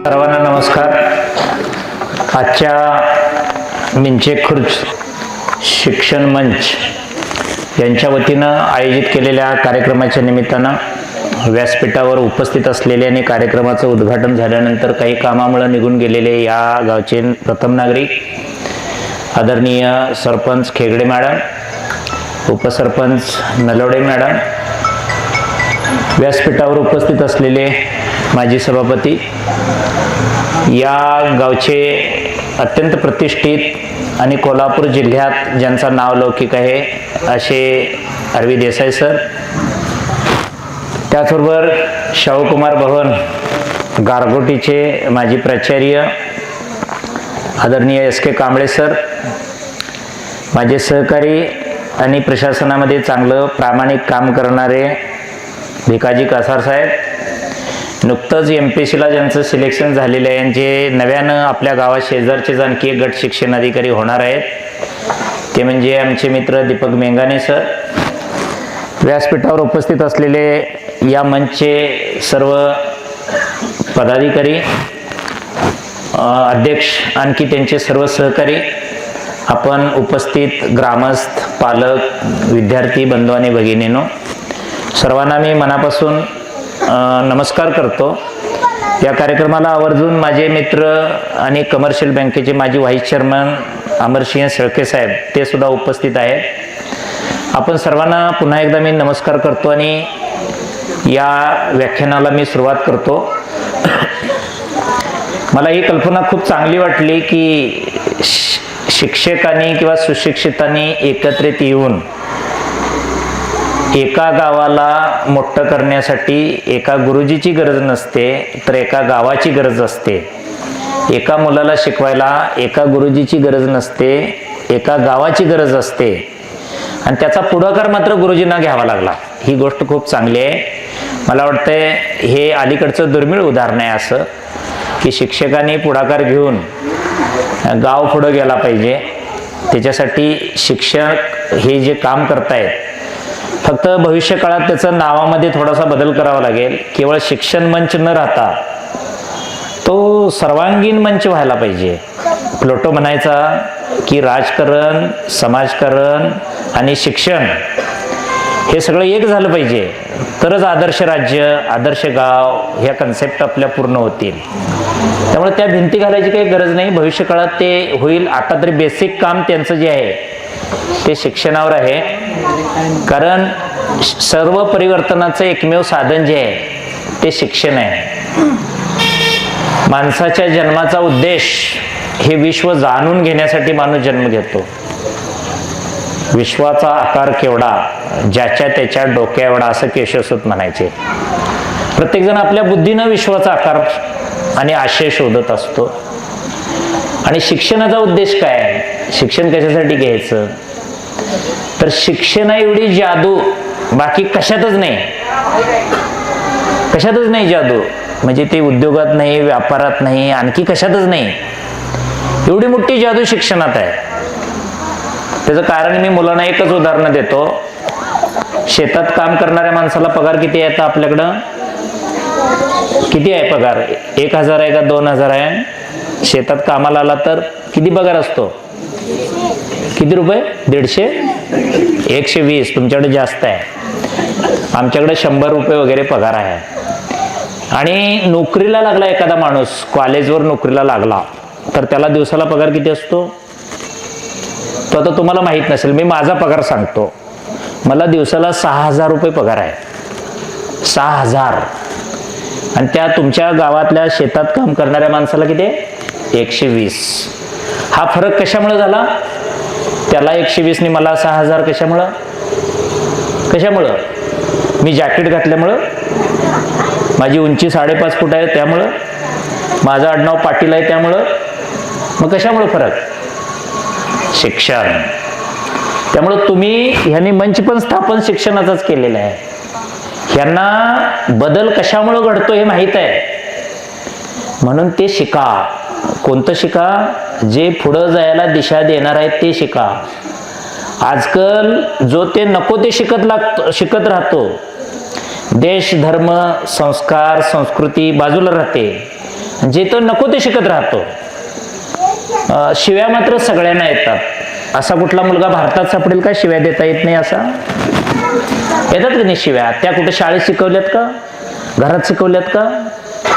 सर्वांना नमस्कार. आजच्या मिंचेखुर्द शिक्षण मंच यांच्या वतीनं आयोजित केलेल्या कार्यक्रमाच्या निमित्तानं व्यासपीठावर उपस्थित असलेले आणि कार्यक्रमाचं उद्घाटन झाल्यानंतर काही कामामुळे निघून गेलेले या गावचे प्रथम नागरिक आदरणीय सरपंच खेगडे मॅडम, उपसरपंच नलवडे मॅडम, व्यासपीठावर उपस्थित असलेले माजी सभापती, या गावचे अत्यंत प्रतिष्ठित आणि कोल्हापूर जिल्ह्यात ज्यांचं नाव लौकिक आहे असे आर.व्ही. देसाई सर, त्याचबरोबर शाहूकुमार भवन गारगोटीचे माजी प्राचार्य आदरणीय एस.के. कांबळे सर, माझे सहकारी आणि प्रशासनामध्ये चांगलं प्रामाणिक काम करणारे भिकाजी कासार साहेब, नुकतंच MPSCला ज्यांचं सिलेक्शन झालेलं आहे, जे नव्यानं आपल्या गावात शेजारचे आणखी एक गट शिक्षण अधिकारी होणार आहेत, ते म्हणजे आमचे मित्र दीपक मेंगाने सर. व्यासपीठावर उपस्थित असलेले या मंचचे सर्व पदाधिकारी, अध्यक्ष, आणखी त्यांचे सर्व सहकारी, आपण उपस्थित ग्रामस्थ, पालक, विद्यार्थी बंधू आणि भगिनींनो, सर्वांना मी मनापासून नमस्कार करतो. या कार्यक्रमाला आवर्जून माझे मित्र आणि कमर्शियल बँकेचे माजी व्हाईस चेअरमन अमरसिंह शेळके साहेब, ते सुद्धा उपस्थित आहेत. आपण सर्वांना पुन्हा एकदा मी नमस्कार करतो आणि या व्याख्यानाला मी सुरुवात करतो. मला ही कल्पना खूप चांगली वाटली की शिक्षकांनी किंवा सुशिक्षितांनी एकत्रित येऊन एका गावाला मोठं करण्यासाठी एका गुरुजीची गरज नसते, तर एका गावाची गरज असते. एका मुलाला शिकवायला एका गुरुजीची गरज नसते, एका गावाची गरज असते. आणि त्याचा पुढाकार मात्र गुरुजींना घ्यावा लागला. ही गोष्ट खूप चांगली आहे. मला वाटतंय हे अलीकडचं दुर्मिळ उदाहरण आहे असं की शिक्षकांनी पुढाकार घेऊन गाव पुढं गेला पाहिजे. त्याच्यासाठी शिक्षक हे जे काम करतायत, फक्त भविष्य काळात त्याचं नावामध्ये थोडासा बदल करावा लागेल. केवळ शिक्षण मंच न राहता तो सर्वांगीण मंच व्हायला पाहिजे. प्लोटो म्हणायचा की राजकारण, समाजकारण आणि शिक्षण हे सगळं एक झालं पाहिजे, तरच आदर्श राज्य, आदर्श गाव ह्या कन्सेप्ट आपल्या पूर्ण होतील. त्यामुळे त्या भिंती घालायची काही गरज नाही. भविष्य काळात ते होईल. आता तरी बेसिक काम त्यांचं जे आहे ते शिक्षणावर आहे. कारण सर्व परिवर्तनाचं एकमेव साधन जे आहे ते शिक्षण आहे. माणसाच्या जन्माचा उद्देश हे विश्व जाणून घेण्यासाठी माणूस जन्म घेतो. विश्वाचा आकार केवढा, ज्याच्या त्याच्या डोक्या एवढा, असं केशवसूत म्हणायचे. प्रत्येकजण आपल्या बुद्धीनं विश्वाचा आकार आणि आशय शोधत असतो. आणि शिक्षणाचा उद्देश काय आहे? शिक्षण कशासाठी घ्यायचं? तर शिक्षणा एवढी जादू बाकी कशातच नाही. कशातच नाही जादू, म्हणजे ते उद्योगात नाही, व्यापारात नाही, आणखी कशातच नाही. एवढी मोठी जादू शिक्षणात आहे. त्याचं कारण मी मुलांना एकच उदाहरण देतो. शेतात काम करणाऱ्या माणसाला पगार किती आहे? आता आपल्याकडं किती आहे पगार? 1000 आहे का 2000 आहे? शेतात कामाला आला तर किती पगार असतो? किती रुपये? 150? 120. तुमच्याकडे जास्त आहे. आमच्याकडे 100 रुपये वगैरे पगार आहे. आणि नोकरीला लागला एखादा माणूस, कॉलेजवर नोकरीला लागला, तर त्याला दिवसाला पगार किती असतो? तो आता तुम्हाला माहित नसेल, मी माझा पगार सांगतो. मला दिवसाला 6000 रुपये पगार आहे. 6000. आणि त्या तुमच्या गावातल्या शेतात काम करणाऱ्या माणसाला किती? 120. हा फरक कशामुळे झाला? त्याला 120 ने मला 6000. कशामुळं? कशामुळं? मी जॅकेट घातल्यामुळं, माझी उंची 5.5 फूट आहे त्यामुळं, माझं आडनाव पाटील आहे त्यामुळं. मग कशामुळं फरक? शिक्षण. त्यामुळं तुम्ही ह्यांनी मंच पण स्थापन शिक्षणाचाच केलेलं आहे. ह्यांना बदल कशामुळं घडतो हे माहीत आहे, म्हणून ते शिका. कोणतं शिका? जे पुढं जायला दिशा देणार आहेत ते शिका. आजकाल जो ते नको ते शिकत राहतो. देश, धर्म, संस्कार, संस्कृती बाजूला राहते. जे तो नको ते शिकत राहतो. शिव्या मात्र सगळ्यांना येतात. असा कुठला मुलगा भारतात सापडेल का शिव्या देता येत नाही असा? येतात की नाही शिव्या? त्या कुठे शाळेत शिकवल्यात का, घरात शिकवल्यात का?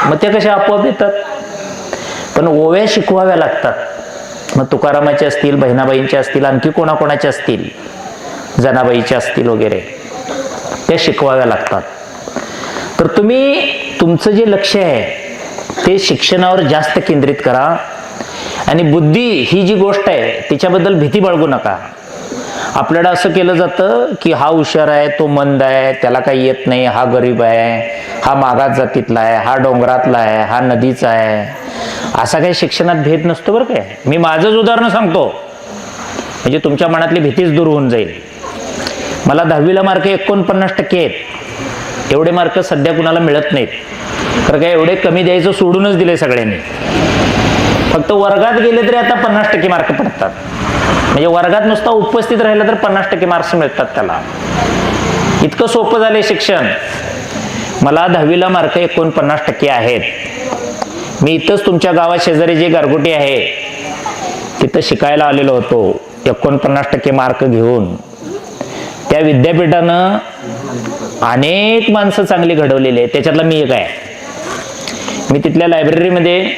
मग त्या कशा आपोआप येतात? पण ओव्या शिकवाव्या लागतात. मग तुकारामाचे असतील, बहिणाबाईंचे असतील, आणखी कोणाकोणाचे असतील, जनाबाईचे असतील वगैरे, त्या शिकवाव्या लागतात. तर तुम्ही तुमचं जे लक्ष आहे ते शिक्षणावर जास्त केंद्रित करा. आणि बुद्धी ही जी गोष्ट आहे तिच्याबद्दल भीती बाळगू नका. आपल्याला असं केलं जातं की हा हुशार आहे, तो मंद आहे, त्याला काही येत नाही, हा गरीब आहे, हा मागास जातीतला आहे, हा डोंगरातला आहे, हा नदीचा आहे. असा काही शिक्षणात भेद नसतो बरं काय. मी माझंच उदाहरण सांगतो म्हणजे तुमच्या मनातली भीतीच दूर होऊन जाईल. मला 10वीला मार्क 49% आहेत. एवढे मार्क सध्या कुणाला मिळत नाहीत. तर काय एवढे कमी द्यायचं सोडूनच दिले सगळ्यांनी. फक्त वर्गात गेले तरी आता 50% मार्क पडतात. म्हणजे वर्गात नुसता उपस्थित राहिला तर 50% मार्क्स मिळतात त्याला. इतकं सोपं झालंय शिक्षण. मला 10वीला मार्क 49% आहेत. मी इथंच तुमच्या गावात शेजारी जे गारगोटी आहे तिथं शिकायला आलेलो होतो 49% मार्क घेऊन. त्या विद्यापीठानं अनेक माणसं चांगली घडवलेली आहे. त्याच्यातला मी एक आहे. मी तिथल्या लायब्ररीमध्ये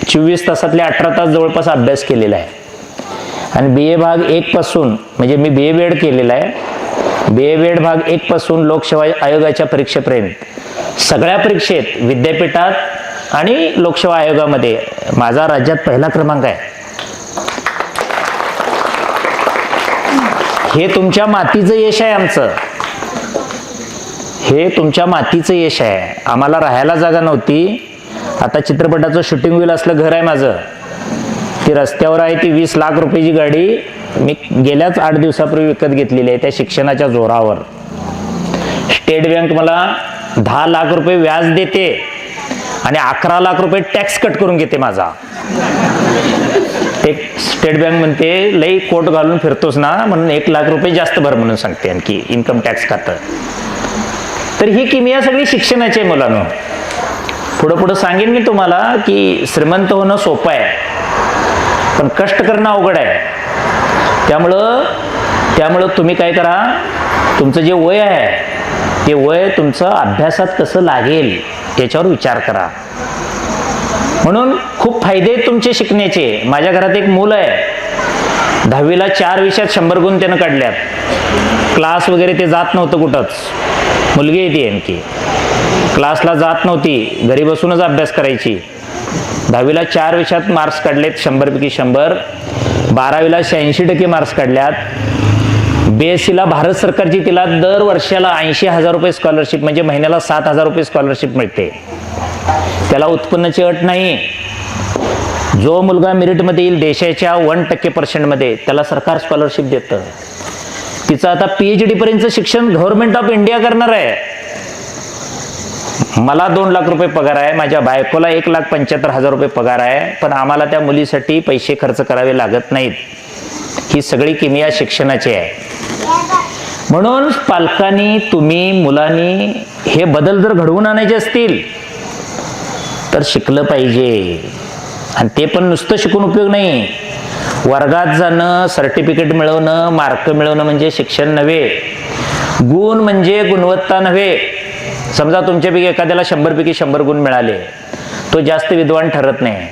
24 तासातले 18 तास जवळपास अभ्यास केलेला आहे. आणि BA भाग 1 पासून, म्हणजे मी BA BEd केलेला आहे, BA BEd भाग 1 पासून लोकसेवा आयोगाच्या परीक्षेपर्यंत सगळ्या परीक्षेत विद्यापीठात आणि लोकसेवा आयोगामध्ये माझा राज्यात पहिला क्रमांक आहे. हे तुमच्या मातीचं यश आहे. आमचं हे तुमच्या मातीचं यश आहे. आम्हाला राहायला जागा नव्हती. आता चित्रपटाचं शूटिंग होईल असलं घर आहे माझं. ती रस्त्यावर आहे. ती 20 लाख रुपयाची गाडी मी गेल्याच 8 दिवसापूर्वी विकत घेतलेली आहे त्या शिक्षणाच्या जोरावर. स्टेट बँक मला 10 लाख रुपये व्याज देते आणि 11 लाख रुपये टॅक्स कट करून घेते माझा. ते स्टेट बँक म्हणते लई कोट घालून फिरतोस ना म्हणून 1 लाख रुपये जास्त भर म्हणून सांगते आणखी इन्कम टॅक्स खातं. तर ही किमया सगळी शिक्षणाची आहे मुलांनो. पुढं सांगेन मी तुम्हाला की श्रीमंत होणं सोपं आहे पण कष्ट करणं अवघड आहे. त्यामुळं तुम्ही काय करा, तुमचं जे वय आहे ते वय तुमचं अभ्यासात कसं लागेल याच्यावर विचार करा. म्हणून खूप फायदे आहेत तुमचे शिकण्याचे. माझ्या घरात एक मूल आहे 10वीला 4 विषयात 100 गुण त्यानं काढल्यात. क्लास वगैरे ते जात नव्हतं कुठंच. मुलगी आहे ती आणखी. क्लासला जात नव्हती, घरी बसूनच अभ्यास करायची. 10वीला 4 विषयात मार्क्स काढलेत 100 पैकी 100. 12वीला 86% मार्क्स काढल्यात. BSc ला भारत सरकारची तिला दर वर्षाला 80,000 रुपये स्कॉलरशिप, म्हणजे महिन्याला 7,000 रुपये स्कॉलरशिप मिळते. त्याला उत्पन्नाची अट नाही. जो मुलगा मेरिटमध्ये येईल देशाच्या 1% मध्ये त्याला सरकार स्कॉलरशिप देतं. तिचं आता PhD पर्यंतचं शिक्षण गव्हर्नमेंट ऑफ इंडिया करणार आहे. मला 2 लाख रुपये पगार आहे, माझ्या बायकोला 1,75,000 रुपये पगार आहे, पण आम्हाला त्या मुलीसाठी पैसे खर्च करावे लागत नाहीत. ही सगळी किमया शिक्षणाची आहे. म्हणून पालकांनी, तुम्ही, मुलांनी हे बदल जर घडवून आणायचे असतील तर शिकलं पाहिजे. आणि ते पण नुसतं शिकून उपयोग नाही. वर्गात जाणं, सर्टिफिकेट मिळवणं, मार्क मिळवणं म्हणजे शिक्षण नव्हे. गुण म्हणजे गुणवत्ता नव्हे. समजा तुमच्यापैकी एखाद्याला 100 पैकी 100 गुण मिळाले, तो जास्त विद्वान ठरत नाही.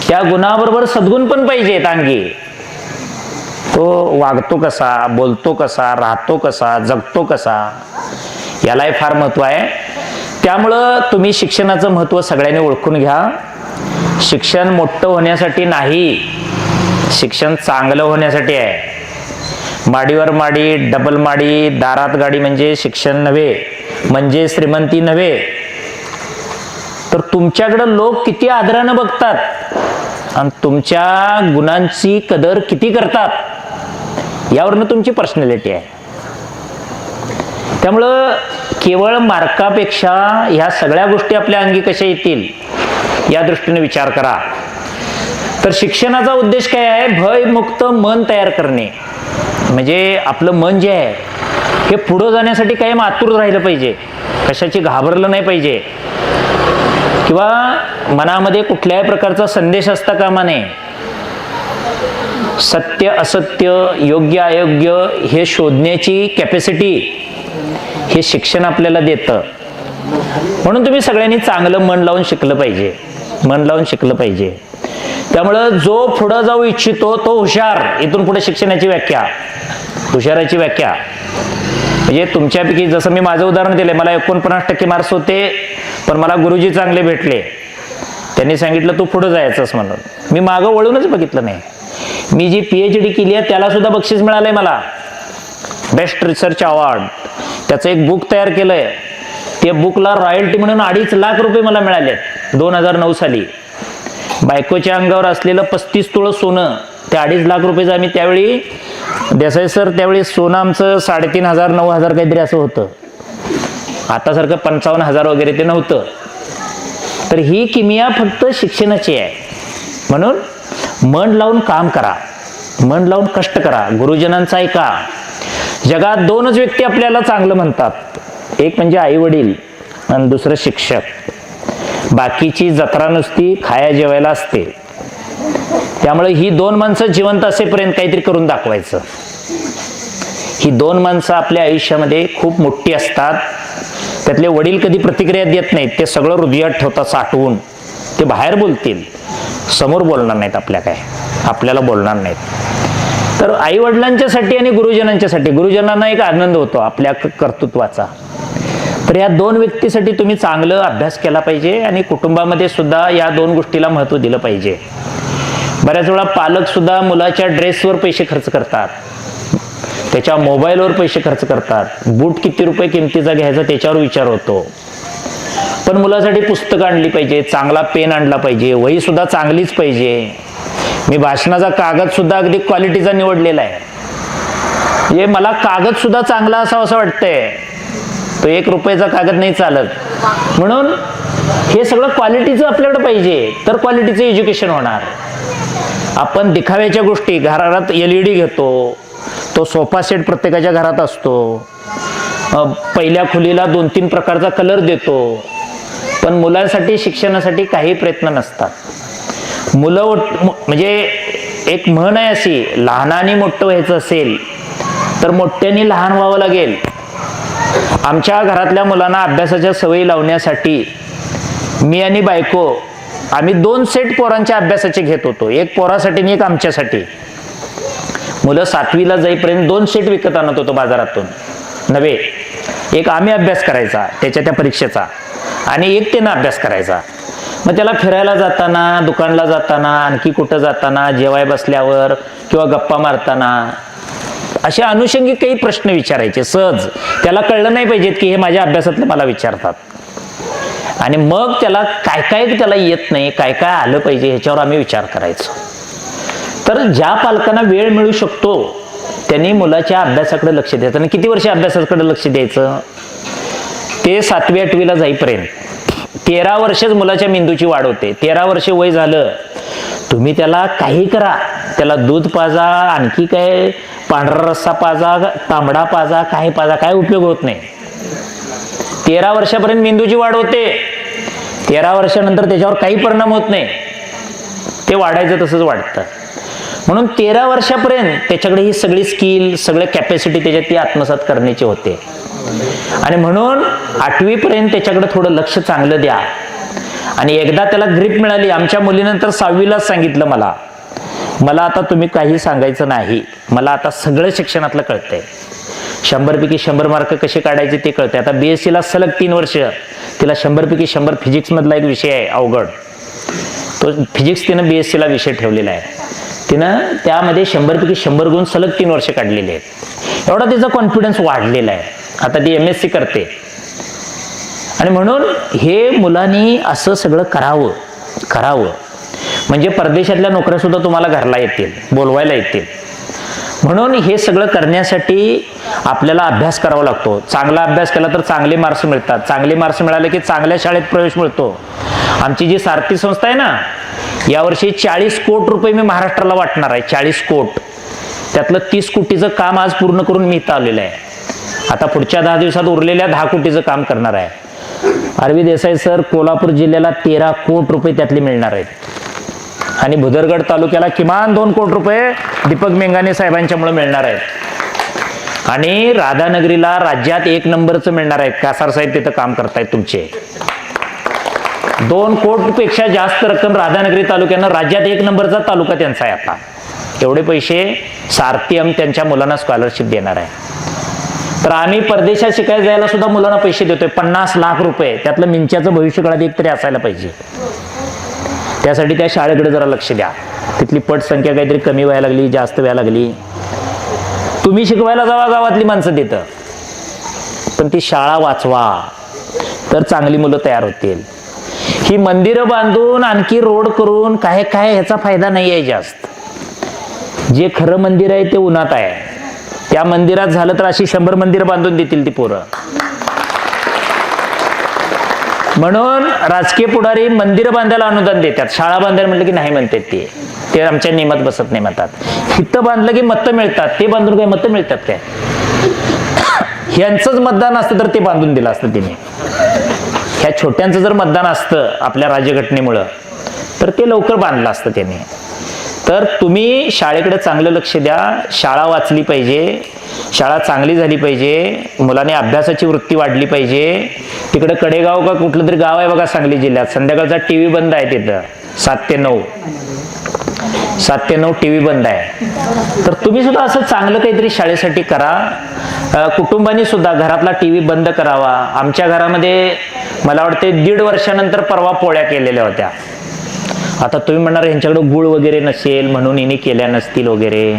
त्या गुणाबरोबर सद्गुण पण पाहिजेत अंगी. तो वागतो कसा, बोलतो कसा, राहतो कसा, जगतो कसा, यालाही फार महत्व आहे. त्यामुळं तुम्ही शिक्षणाचं महत्व सगळ्यांनी ओळखून घ्या. शिक्षण मोठं होण्यासाठी नाही, शिक्षण चांगलं होण्यासाठी आहे. माडीवर माडी, डबल माडी, दारात गाडी म्हणजे शिक्षण नव्हे, म्हणजे श्रीमंती नव्हे. तर तुमच्याकडं लोक किती आदरानं बघतात आणि तुमच्या गुणांची कदर किती करतात यावरनं तुमची पर्सनॅलिटी आहे. त्यामुळं केवळ मार्कापेक्षा ह्या सगळ्या गोष्टी आपल्या अंगी कशा येतील या दृष्टीने विचार करा. तर शिक्षणाचा उद्देश काय आहे? भयमुक्त मन तयार करणे. म्हणजे आपलं मन जे आहे हे पुढं जाण्यासाठी कायम आतुर राहिलं पाहिजे, कशाची घाबरलं नाही पाहिजे. किंवा मनामध्ये कुठल्याही प्रकारचा संदेश असता कामा नये. सत्य असत्य, योग्य अयोग्य हे शोधण्याची कॅपॅसिटी हे शिक्षण आपल्याला देतं. म्हणून तुम्ही सगळ्यांनी चांगलं मन लावून शिकलं पाहिजे, मन लावून शिकलं पाहिजे. त्यामुळं जो पुढं जाऊ इच्छितो तो हुशार. इथून पुढे शिक्षणाची व्याख्या, हुशाराची व्याख्या म्हणजे तुमच्यापैकी, जसं मी माझं उदाहरण दिलंय, मला 49% मार्क्स होते, पण मला गुरुजी चांगले भेटले. त्यांनी सांगितलं तू पुढे जायचंस म्हणून. मी मागं वळूनच बघितलं नाही. मी जी PhD केली आहे त्याला सुद्धा बक्षीस मिळालंय मला, बेस्ट रिसर्च अवॉर्ड. त्याचं एक बुक तयार केलंय. त्या बुकला रॉयल्टी म्हणून 2.5 लाख रुपये मला मिळालेत 2009 साली. बायकोच्या अंगावर असलेलं 35 तोळं सोनं, ते 2.5 लाख रुपयेचं आम्ही त्यावेळी, देसाई सर त्यावेळी सोनं आमचं 3,500 9,000 काहीतरी असं होतं. आतासारखं 55,000 वगैरे ते नव्हतं. तर ही किमिया फक्त शिक्षणाची आहे. म्हणून मन लावून काम करा, मन लावून कष्ट करा, गुरुजनांचं ऐका. जगात 2च व्यक्ती आपल्याला चांगलं म्हणतात, एक म्हणजे आई वडील आणि दुसरं शिक्षक. बाकीची जत्रा नुसती खाया जेवायला असते. त्यामुळे ही 2 माणसं जिवंत असेपर्यंत काहीतरी करून दाखवायचं. ही 2 माणसं आपल्या आयुष्यामध्ये खूप मोठी असतात. त्यातले वडील कधी प्रतिक्रिया देत नाहीत, ते सगळं हृदयात ठेवतात साठवून. ते बाहेर बोलतील, समोर बोलणार नाहीत, आपल्याला बोलणार नाहीत. तर आई वडिलांच्यासाठी आणि गुरुजनांच्यासाठी, गुरुजनांना एक आनंद होतो आपल्या कर्तृत्वाचा. तर या 2 व्यक्तीसाठी तुम्ही चांगलं अभ्यास केला पाहिजे आणि कुटुंबामध्ये सुद्धा या 2 गोष्टीला महत्त्व दिलं पाहिजे. बऱ्याच वेळा पालक सुद्धा मुलाच्या ड्रेसवर पैसे खर्च करतात, त्याच्या मोबाईलवर पैसे खर्च करतात, बूट किती रुपये किमतीचा घ्यायचा त्याच्यावर विचार होतो. पण मुलासाठी पुस्तकं आणली पाहिजे, चांगला पेन आणला पाहिजे, वही सुद्धा चांगलीच पाहिजे. मी भाषणाचा कागद सुद्धा अगदी क्वालिटीचा निवडलेला आहे. म्हणजे मला कागद सुद्धा चांगला असावा असं वाटतंय. तो 1 रुपयाचा कागद नाही चालत. म्हणून हे सगळं क्वालिटीचं आपल्याकडे पाहिजे, तर क्वालिटीचं एज्युकेशन होणार. आपण दिखाव्याच्या गोष्टी, घरात LED घेतो, तो सोफा सेट प्रत्येकाच्या घरात असतो, पहिल्या खोलीला 2-3 प्रकारचा कलर देतो, पण मुलांसाठी शिक्षणासाठी काही प्रयत्न नसतात. मुलं म्हणजे एक म्हण आहे अशी, लहानाने मोठं व्हायचं असेल तर मोठ्याने लहान व्हावं लागेल. आमच्या घरातल्या मुलांना अभ्यासाच्या सवयी लावण्यासाठी मी आणि बायको आम्ही 2 सेट पोरांच्या अभ्यासाचे घेत होतो, एक पोरासाठी आणि एक आमच्यासाठी. मुलं 7वीला जाईपर्यंत 2 सेट विकत आणत होतो बाजारातून नव्हे. एक आम्ही अभ्यास करायचा त्याच्या त्या परीक्षेचा, आणि एक त्यानं अभ्यास करायचा. मग त्याला फिरायला जाताना, दुकानला जाताना, आणखी कुठं जाताना, जेवाय बसल्यावर किंवा गप्पा मारताना असे अनुषंगिक काही प्रश्न विचारायचे सहज. त्याला कळलं नाही पाहिजेत की हे माझ्या अभ्यासातले मला विचारतात. आणि मग त्याला काय काय त्याला येत नाही, काय काय आलं पाहिजे ह्याच्यावर आम्ही विचार करायचो. तर ज्या पालकांना वेळ मिळू शकतो त्यांनी मुलाच्या अभ्यासाकडे लक्ष द्यायचं. आणि किती वर्ष अभ्यासाकडे लक्ष द्यायचं? ते 7वी 8वीला जाईपर्यंत. 13 वर्षच मुलाच्या मेंदूची वाढ होते. 13 वर्ष वय झालं, तुम्ही त्याला काही करा, त्याला दूध पाजा, आणखी काय पांढरा रस्सा पाजा, तांबडा पाजा, काय पाजा, काय उपयोग होत नाही. 13 वर्षापर्यंत मेंदूची वाढ होते. 13 वर्षानंतर त्याच्यावर काही परिणाम होत नाही, ते वाढायचं तसंच वाढतं. म्हणून 13 वर्षापर्यंत त्याच्याकडे ही सगळी स्किल, सगळे कॅपॅसिटी त्याच्यात ती आत्मसात करण्याची होते. आणि म्हणून 8वी पर्यंत त्याच्याकडे थोडं लक्ष चांगलं द्या. आणि एकदा त्याला ग्रीप मिळाली, आमच्या मुलीनंतर 6वीलाच सांगितलं मला आता तुम्ही काही सांगायचं नाही, मला आता सगळं शिक्षणातलं कळतंय. 100 पैकी 100 मार्क कसे काढायचे ते कळतंय. आता BSc ला सलग 3 वर्ष तिला 100 पैकी 100 फिजिक्स मधला एक विषय आहे अवघड, तो फिजिक्स तिनं BSc ला विषय ठेवलेला आहे. तिनं त्यामध्ये 100 पैकी 100 गुण सलग 3 वर्ष काढलेले आहेत. एवढा तिचा कॉन्फिडन्स वाढलेला आहे. आता ती MSc करते. आणि म्हणून हे मुलांनी असं सगळं करावं म्हणजे परदेशातल्या नोकऱ्या सुद्धा तुम्हाला घरला येतील, बोलवायला येतील. म्हणून हे सगळं करण्यासाठी आपल्याला अभ्यास करावा लागतो. चांगला अभ्यास केला तर चांगले मार्क्स मिळतात. चांगले मार्क्स मिळाले की चांगल्या शाळेत प्रवेश मिळतो. आमची जी सारथी संस्था आहे ना, यावर्षी 40 कोटी रुपये मी महाराष्ट्राला वाटणार आहे. 40 कोटी, त्यातलं 30 कोटीचं काम आज पूर्ण करून मी इथं आलेलं आहे. आता पुढच्या 10 दिवसात उरलेल्या 10 कोटीचं काम करणार आहे. आर.व्ही. देसाई सर, कोल्हापूर जिल्ह्याला 13 कोटी रुपये त्यातले मिळणार आहेत आणि भुदरगड तालुक्याला किमान 2 कोटी रुपये दीपक मेंगाने साहेबांच्यामुळे मिळणार आहेत आणि राधानगरीला राज्यात 1 नंबरचं मिळणार आहे. कासार साहेब तिथं काम करतायत तुमचे. 2 कोटीपेक्षा जास्त रक्कम राधानगरी तालुक्यानं, राज्यात 1 नंबरचा तालुका त्यांचा आहे आता. एवढे पैसे सारथीयम त्यांच्या मुलांना स्कॉलरशिप देणार आहे. तर आम्ही परदेशात शिकायला जायला सुद्धा मुलांना पैसे देतोय 50 लाख रुपये. त्यातलं मिंच्याचं भविष्य काळात एक तरी असायला पाहिजे. त्यासाठी त्या शाळेकडे जरा लक्ष द्या. तिथली पटसंख्या काहीतरी कमी व्हायला लागली, जास्त व्हायला लागली. तुम्ही शिकवायला जावा गावातली माणसं तिथं, पण ती शाळा वाचवा तर चांगली मुलं तयार होतील. ही मंदिरं बांधून आणखी रोड करून काय काय ह्याचा फायदा नाही आहे जास्त. जे खरं मंदिर आहे ते उन्हात आहे. त्या मंदिरात झालं तर अशी 100 मंदिरं बांधून देतील ती पोरं. म्हणून राजकीय पुढारी मंदिरं बांधायला अनुदान देतात, शाळा बांधायला म्हटलं की नाही म्हणतात. ते आमच्या नियमात बसत नाही म्हणतात. हितं बांधलं की मतं मिळतात, ते बांधून काय मतं मिळतात काय? ह्यांचंच मतदान असतं तर ते बांधून दिलं असतं तिने. ह्या छोट्यांचं जर मतदान असतं आपल्या राज्यघटनेमुळं तर ते लवकर बांधलं असतं त्याने. तर तुम्ही शाळेकडे चांगलं लक्ष द्या. शाळा वाचली पाहिजे, शाळा चांगली झाली पाहिजे, मुलांनी अभ्यासाची वृत्ती वाढली पाहिजे. तिकडे कडेगाव का कुठलं तरी गाव आहे बघा सांगली जिल्ह्यात, संध्याकाळचा टीव्ही बंद आहे तिथं 7 ते 9 टीव्ही बंद आहे. तर तुम्ही सुद्धा असं चांगलं काहीतरी शाळेसाठी करा. कुटुंबानी सुद्धा घरातला टीव्ही बंद करावा. आमच्या घरामध्ये मला वाटते 1.5 वर्षानंतर परवा पोळ्या केलेल्या होत्या. आता तुम्ही म्हणणार यांच्याकडे गुळ वगैरे नसेल म्हणून हिने केल्या नसतील वगैरे,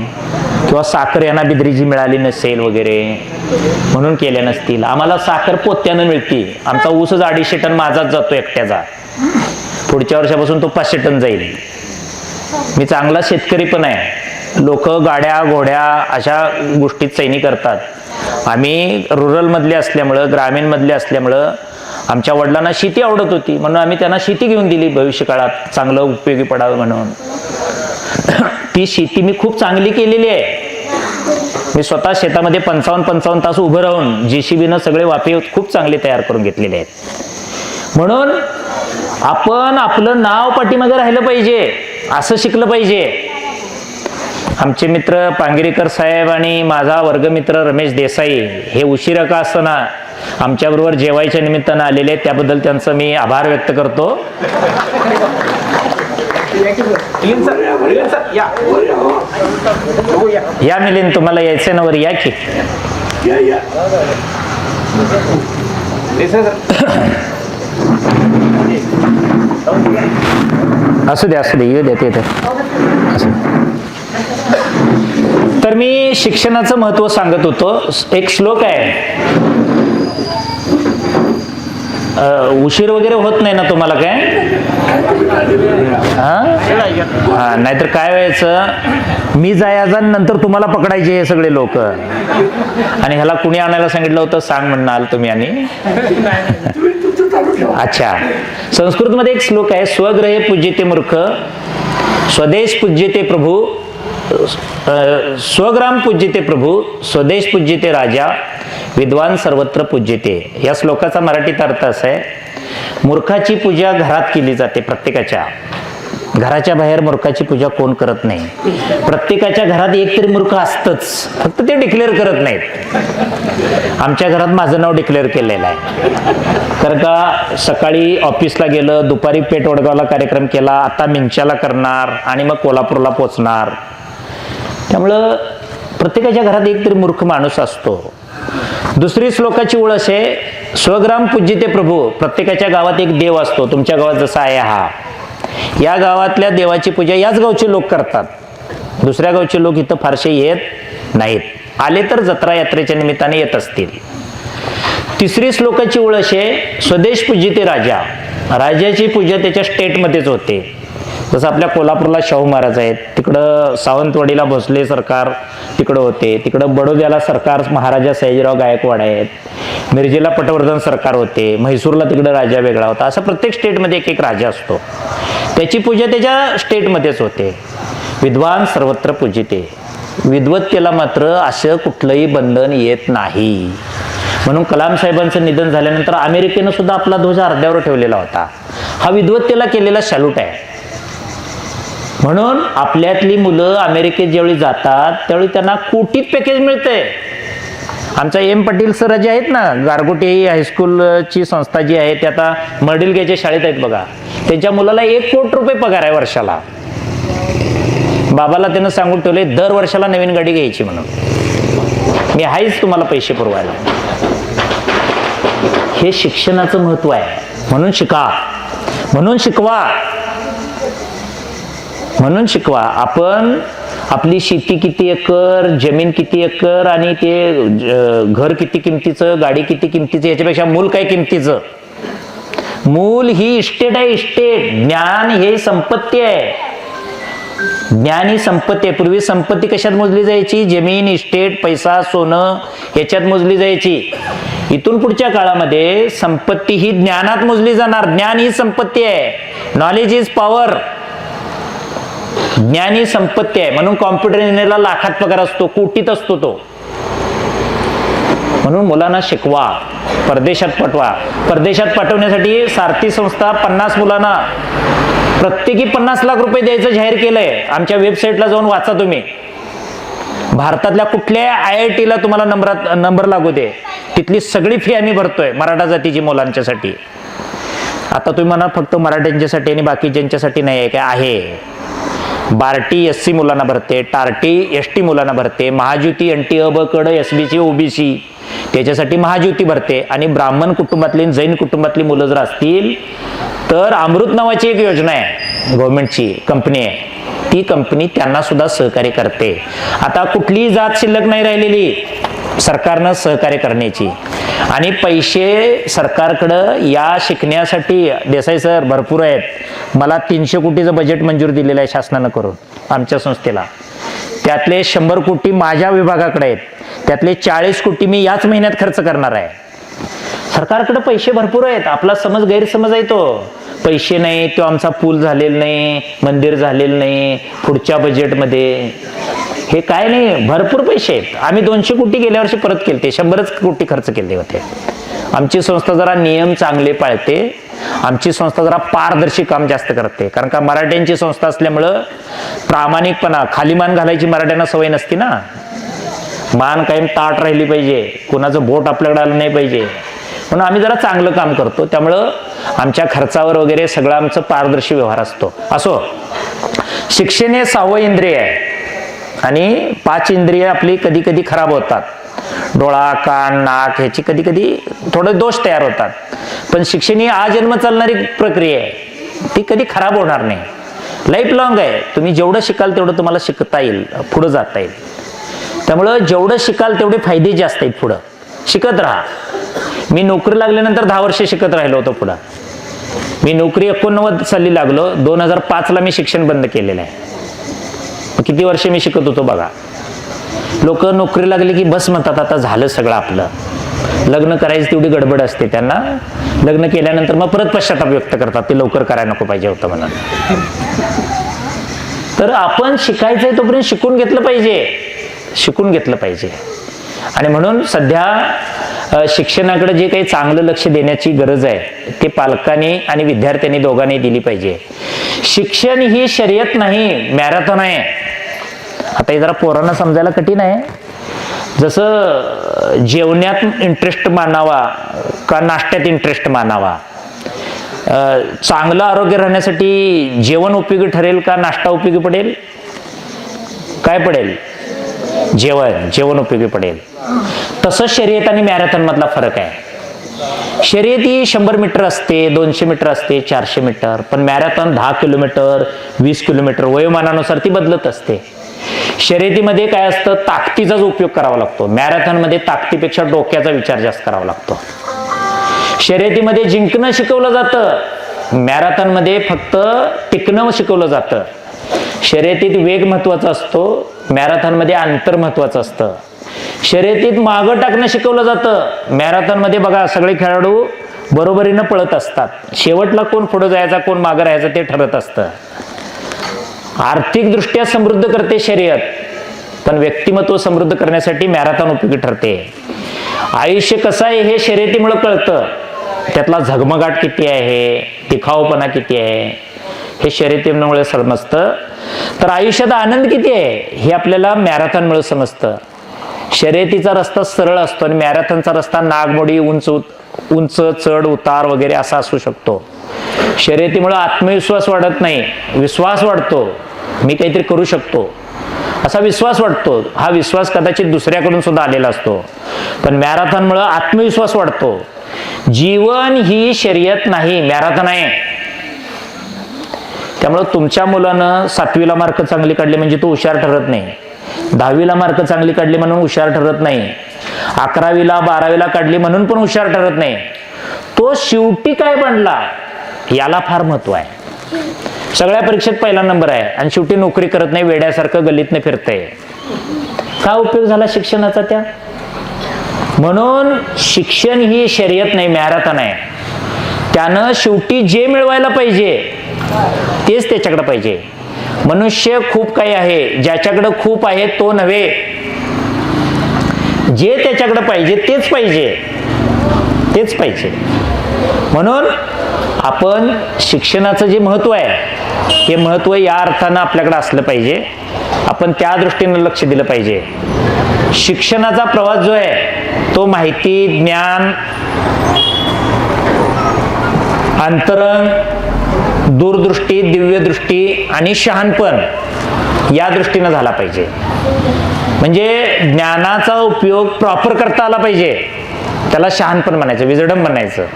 किंवा साखर यांना बिद्रीची मिळाली नसेल वगैरे म्हणून केल्या नसतील. आम्हाला साखर पोत्यानं मिळते. आमचा ऊसच 250 टन माझाच जातो एकट्याचा. पुढच्या वर्षापासून तो 500 टन जाईल. मी चांगला शेतकरी पण आहे. लोक गाड्या घोड्या अशा गोष्टीत सैनी करतात. आम्ही रुरल मधले असल्यामुळं, ग्रामीण मधले असल्यामुळं आमच्या वडिलांना शेती आवडत होती म्हणून आम्ही त्यांना शेती घेऊन दिली भविष्य काळात चांगलं उपयोगी पडावं म्हणून. ती शेती मी खूप चांगली केलेली आहे. मी स्वतः शेतामध्ये 55 तास उभं राहून JCBनं सगळे वाफे खूप चांगले तयार करून घेतलेले आहेत. म्हणून आपण आपलं नाव पाठीमागे राहिलं पाहिजे, असं शिकलं पाहिजे. आमचे मित्र पांगरीकर साहेब आणि माझा वर्गमित्र रमेश देसाई हे उशिरा का असताना आमच्याबरोबर जेवायच्या निमित्तानं आलेले आहेत. त्याबद्दल त्यांचं मी आभार व्यक्त करतो. या मिलिंद, तुम्हाला यायचं ना वर, या की. असू दे येऊ द्या ते. तर मी शिक्षणाचं महत्व सांगत होतो. एक श्लोक आहे, उशीर वगैरे होत नाही ना तुम्हाला काय? हा, नाहीतर काय व्हायचं, मी जायचा नंतर तुम्हाला पकडायचे हे सगळे लोक. आणि ह्याला कुणी आणायला सांगितलं होतं सांग म्हणाल तुम्ही. आणि अच्छा, संस्कृत मध्ये एक श्लोक आहे, स्वग्रहे पूज्यते मूर्ख, स्वदेश पूज्यते प्रभू, स्वग्राम पूज्यते प्रभू, स्वदेश पूज्यते राजा, विद्वान सर्वत्र पूज्यते. या श्लोकाचा मराठीत अर्थ असा आहे, मूर्खाची पूजा घरात केली जाते. प्रत्येकाच्या घराच्या बाहेर मूर्खाची पूजा कोण करत नाही. प्रत्येकाच्या घरात एक तरी मूर्ख असतच, फक्त ते डिक्लेअर करत नाहीत. आमच्या घरात माझं नाव डिक्लेअर केलेलं आहे. तर का सकाळी ऑफिसला गेलं, दुपारी पेठ वडगावला कार्यक्रम केला, आता मिंच्याला करणार आणि मग कोल्हापूरला पोचणार. त्यामुळं प्रत्येकाच्या घरात एक तरी मूर्ख माणूस असतो. दुसरी श्लोकाची ओळ असे, स्वग्राम पूज्यते प्रभू, प्रत्येकाच्या गावात एक देव असतो. तुमच्या गावात जसा आहे हा, या गावातल्या देवाची पूजा याच गावचे लोक करतात. दुसऱ्या गावचे लोक इथं फारसे येत नाहीत. आले तर जत्रा यात्रेच्या निमित्ताने येत असतील. तिसरी श्लोकाची ओळ असे, स्वदेश पूज्यते राजा, राजाची पूजा त्याच्या स्टेटमध्येच होते. जसं आपल्या कोल्हापूरला शाहू महाराज आहेत, तिकडं सावंतवाडीला भोसले सरकार तिकडं होते, तिकडं बडोद्याला सरकार महाराजा सयाजीराव गायकवाड आहेत, मिरजेला पटवर्धन सरकार होते, म्हैसूरला तिकडं राजा वेगळा होता. असं प्रत्येक स्टेटमध्ये एक एक राजा असतो, त्याची पूजा त्याच्या स्टेटमध्येच होते. विद्वान सर्वत्र पूजिते, विद्वत्तेला मात्र असं कुठलंही बंधन येत नाही. म्हणून कलाम साहेबांचं निधन झाल्यानंतर अमेरिकेनं सुद्धा आपला ध्वज अर्ध्यावर ठेवलेला होता. हा विद्वत्तेला केलेला सॅल्यूट आहे. म्हणून आपल्यातली मुलं अमेरिकेत ज्यावेळी जातात त्यावेळी त्यांना कोटीत पॅकेज मिळतंय. आमचा एम पाटील सर जे आहेत ना, गारगोटी हायस्कूलची संस्था जी आहे, ते आता मर्डिलगेच्या शाळेत आहेत बघा, त्यांच्या मुलाला 1 कोटी रुपये पगार आहे वर्षाला. बाबाला त्यानं सांगून ठेवले दर वर्षाला नवीन गाडी घ्यायची म्हणून, मी आहेच तुम्हाला पैसे पुरवायला. हे शिक्षणाचं महत्व आहे. म्हणून शिका, म्हणून शिकवा, म्हणून शिकवा. आपण आपली शेती किती एकर, जमीन किती एकर आणि ते घर किती किमतीचं, गाडी किती किमतीचं, याच्यापेक्षा मूल काय किमतीचं. मूल ही इस्टेट आहे, इस्टेट. ज्ञान हे संपत्ती आहे. ज्ञान ही संपत्ती आहे. पूर्वी संपत्ती कशात मोजली जायची? जमीन, इस्टेट, पैसा, सोनं याच्यात मोजली जायची. इथून पुढच्या काळामध्ये संपत्ती ही ज्ञानात मोजली जाणार. ज्ञान ही संपत्ती आहे. Knowledge is power. ज्ञान ही संपत्ती आहे. म्हणून कॉम्प्युटर इंजिनियरला लाखात पगार असतो, कोटीत असतो तो. म्हणून मुलांना शिकवा, परदेशात पाठवा. परदेशात पाठवण्यासाठी सारथी संस्था 50 मुलांना प्रत्येकी 50 लाख रुपये द्यायचं जाहीर केलंय. आमच्या वेबसाईटला जाऊन वाचा तुम्ही. भारतातल्या कुठल्या IIT ला तुम्हाला नंबर लागू दे, तिथली सगळी फी आम्ही भरतोय मराठा जातीची मुलांच्यासाठी. आता तुम्ही म्हणा फक्त मराठ्यांच्यासाठी आणि बाकी ज्यांच्यासाठी नाही आहे, काय आहे. बार्टी SC मुलांना भरते, टार्टी ST मुलांना भरते, महाज्योती NT अ ब क ड SBC OBC त्याच्यासाठी महाज्योती भरते. आणि ब्राह्मण कुटुंबातली, जैन कुटुंबातली मुलं जर असतील तर अमृत नावाची एक योजना आहे, गव्हर्नमेंटची कंपनी आहे, ती कंपनी त्यांना सुद्धा सहकार्य करते. आता कुठलीही जात शिल्लक नाही राहिलेली सरकारनं सहकार्य करण्याची. आणि पैसे सरकारकडं या शिकण्यासाठी देसाई सर भरपूर आहेत. मला 300 कोटीचं बजेट मंजूर दिलेलं आहे शासनानं करून आमच्या संस्थेला. त्यातले 100 कोटी माझ्या विभागाकडे आहेत. त्यातले 40 कोटी मी याच महिन्यात खर्च करणार आहे. सरकारकडे पैसे भरपूर आहेत. आपला गैरसमज आहे तो पैसे नाही, तो आमचा पूल झालेला नाही, मंदिर झालेलं नाही पुढच्या बजेटमध्ये. हे काय नाही, भरपूर पैसे आहेत. आम्ही 200 कोटी गेल्या वर्षी परत केले, 100 कोटी खर्च केले होते. आमची संस्था जरा नियम चांगले पाळते. आमची संस्था जरा पारदर्शी काम जास्त करते. कारण का मराठ्यांची संस्था असल्यामुळं प्रामाणिकपणा, खाली मान घालायची मराठ्यांना सवय नसती ना. मान कायम ताट राहिली पाहिजे, कुणाचं बोट आपल्याकडे आलं नाही पाहिजे. म्हणून आम्ही जरा चांगलं काम करतो. त्यामुळं आमच्या खर्चावर वगैरे सगळं आमचं पारदर्शी व्यवहार असतो. असो, शिक्षण हे 6वं इंद्रिय आहे. आणि 5 इंद्रिय आपली कधी कधी खराब होतात. डोळा, कान, नाक ह्याची कधी कधी थोडे दोष तयार होतात. पण शिक्षण ही आजन्म चालणारी प्रक्रिया आहे, ती कधी खराब होणार नाही. लाईफ लॉंग आहे. तुम्ही जेवढं शिकाल तेवढं तुम्हाला शिकता येईल, पुढं जाता येईल. त्यामुळं जेवढं शिकाल तेवढे फायदे जास्त आहेत. पुढं शिकत राहा. मी नोकरी लागल्यानंतर 10 वर्ष शिकत राहिलो होतो. पुढं मी नोकरी 89 साली लागलो. 2005ला मी शिक्षण बंद केलेलं आहे. किती वर्ष मी शिकत होतो बघा. लोक नोकरी लागली की बस म्हणतात आता झालं सगळं आपलं. लग्न करायची तेवढी गडबड असते त्यांना. लग्न केल्यानंतर मग परत पश्चाताप व्यक्त करतात, ते लवकर करायला नको पाहिजे होतं म्हणून. तर आपण शिकायचंय तोपर्यंत शिकून घेतलं पाहिजे, शिकून घेतलं पाहिजे. आणि म्हणून सध्या शिक्षणाकडे जे काही चांगलं लक्ष देण्याची गरज आहे ते पालकांनी आणि विद्यार्थ्यांनी दोघांनी दिली पाहिजे. शिक्षण ही शर्यत नाही, मॅरेथॉन आहे. आता हे जरा पोरांना समजायला कठीण आहे. जसं जेवण्यात इंटरेस्ट मानावा का नाश्त्यात इंटरेस्ट मानावा, चांगलं आरोग्य राहण्यासाठी जेवण उपयोगी ठरेल का नाश्ता उपयोगी पडेल? काय पडेल? जेवण उपयोगी पडेल. तसंच शर्यत आणि मॅरेथॉन मधला फरक आहे. शर्यत ही 100 मीटर असते, 200 मीटर असते, 400 मीटर. पण मॅरेथॉन 10 किलोमीटर, 20 किलोमीटर वयोमानानुसार ती बदलत असते. शर्यतीमध्ये काय असतं, ताकदीचाच उपयोग करावा लागतो. मॅरेथॉनमध्ये ताकदीपेक्षा डोक्याचा विचार जास्त करावा लागतो. शर्यतीमध्ये जिंकणं शिकवलं जातं, मॅरेथॉनमध्ये फक्त टिकणं शिकवलं जातं. शर्यतीत वेग महत्वाचा असतो, मॅरेथॉनमध्ये अंतर महत्वाचं असतं. शर्यतीत मागं टाकणं शिकवलं जातं, मॅरेथॉनमध्ये बघा सगळे खेळाडू बरोबरीनं पळत असतात. शेवटला कोण पुढे जायचा कोण मागं राहायचं ते ठरत असतं. आर्थिक दृष्ट्या समृद्ध करते शर्यत, पण व्यक्तिमत्व समृद्ध करण्यासाठी मॅरेथॉन उपयोगी ठरते. आयुष्य कसं आहे हे शर्यतीमुळे कळतं. त्यातला झगमगाट किती आहे, दिखाऊपणा किती आहे हे शर्यतीमुळे समजतं. तर आयुष्यात आनंद किती आहे हे आपल्याला मॅरेथॉनमुळे समजतं. शर्यतीचा रस्ता सरळ असतो आणि मॅरेथॉनचा रस्ता नागमोडी, उंच चढ उतार वगैरे असा असू शकतो. शर्यतीमुळे आत्मविश्वास वाढत नाही, विश्वास वाढतो. मी काहीतरी करू शकतो असा विश्वास वाटतो. हा विश्वास कदाचित दुसऱ्याकडून सुद्धा आलेला असतो. पण मॅरेथॉनमुळे आत्मविश्वास वाढतो. जीवन ही शर्यत नाही, मॅरेथॉन आहे. त्यामुळे तुमच्या मुलानं 7वीला मार्क चांगली काढले म्हणजे तो हुशार ठरत नाही. 10वीला मार्क चांगली काढली म्हणून हुशार ठरत नाही. 11वीला 12वीला काढली म्हणून पण हुशार ठरत नाही. तो शेवटी काय बनला याला फार महत्व आहे. सगळ्या परीक्षेत पहिला नंबर आहे आणि शेवटी नोकरी करत नाही, वेड्यासारखं गल्लीतनं फिरतंय. काय उपयोग झाला शिक्षणाचा त्या? म्हणून शिक्षण ही शर्यत नाही, मॅरेथॉन आहे. त्यानं शेवटी जे मिळवायला पाहिजे तेच त्याच्याकडे पाहिजे. मनुष्य खूप काही आहे, ज्याच्याकडे खूप आहे तो नव्हे, जे त्याच्याकडे पाहिजे तेच पाहिजे, तेच पाहिजे. म्हणून आपण शिक्षणाचं जे महत्व आहे हे महत्व या अर्थानं आपल्याकडे असलं पाहिजे. आपण त्या दृष्टीनं लक्ष दिलं पाहिजे. शिक्षणाचा प्रवास जो आहे तो माहिती, ज्ञान, अंतरंग, दूरदृष्टी, दिव्यदृष्टी आणि शहाणपण या दृष्टीनं झाला पाहिजे. म्हणजे ज्ञानाचा उपयोग प्रॉपर करता आला पाहिजे. त्याला शहाणपण म्हणायचं, विजडम म्हणायचं.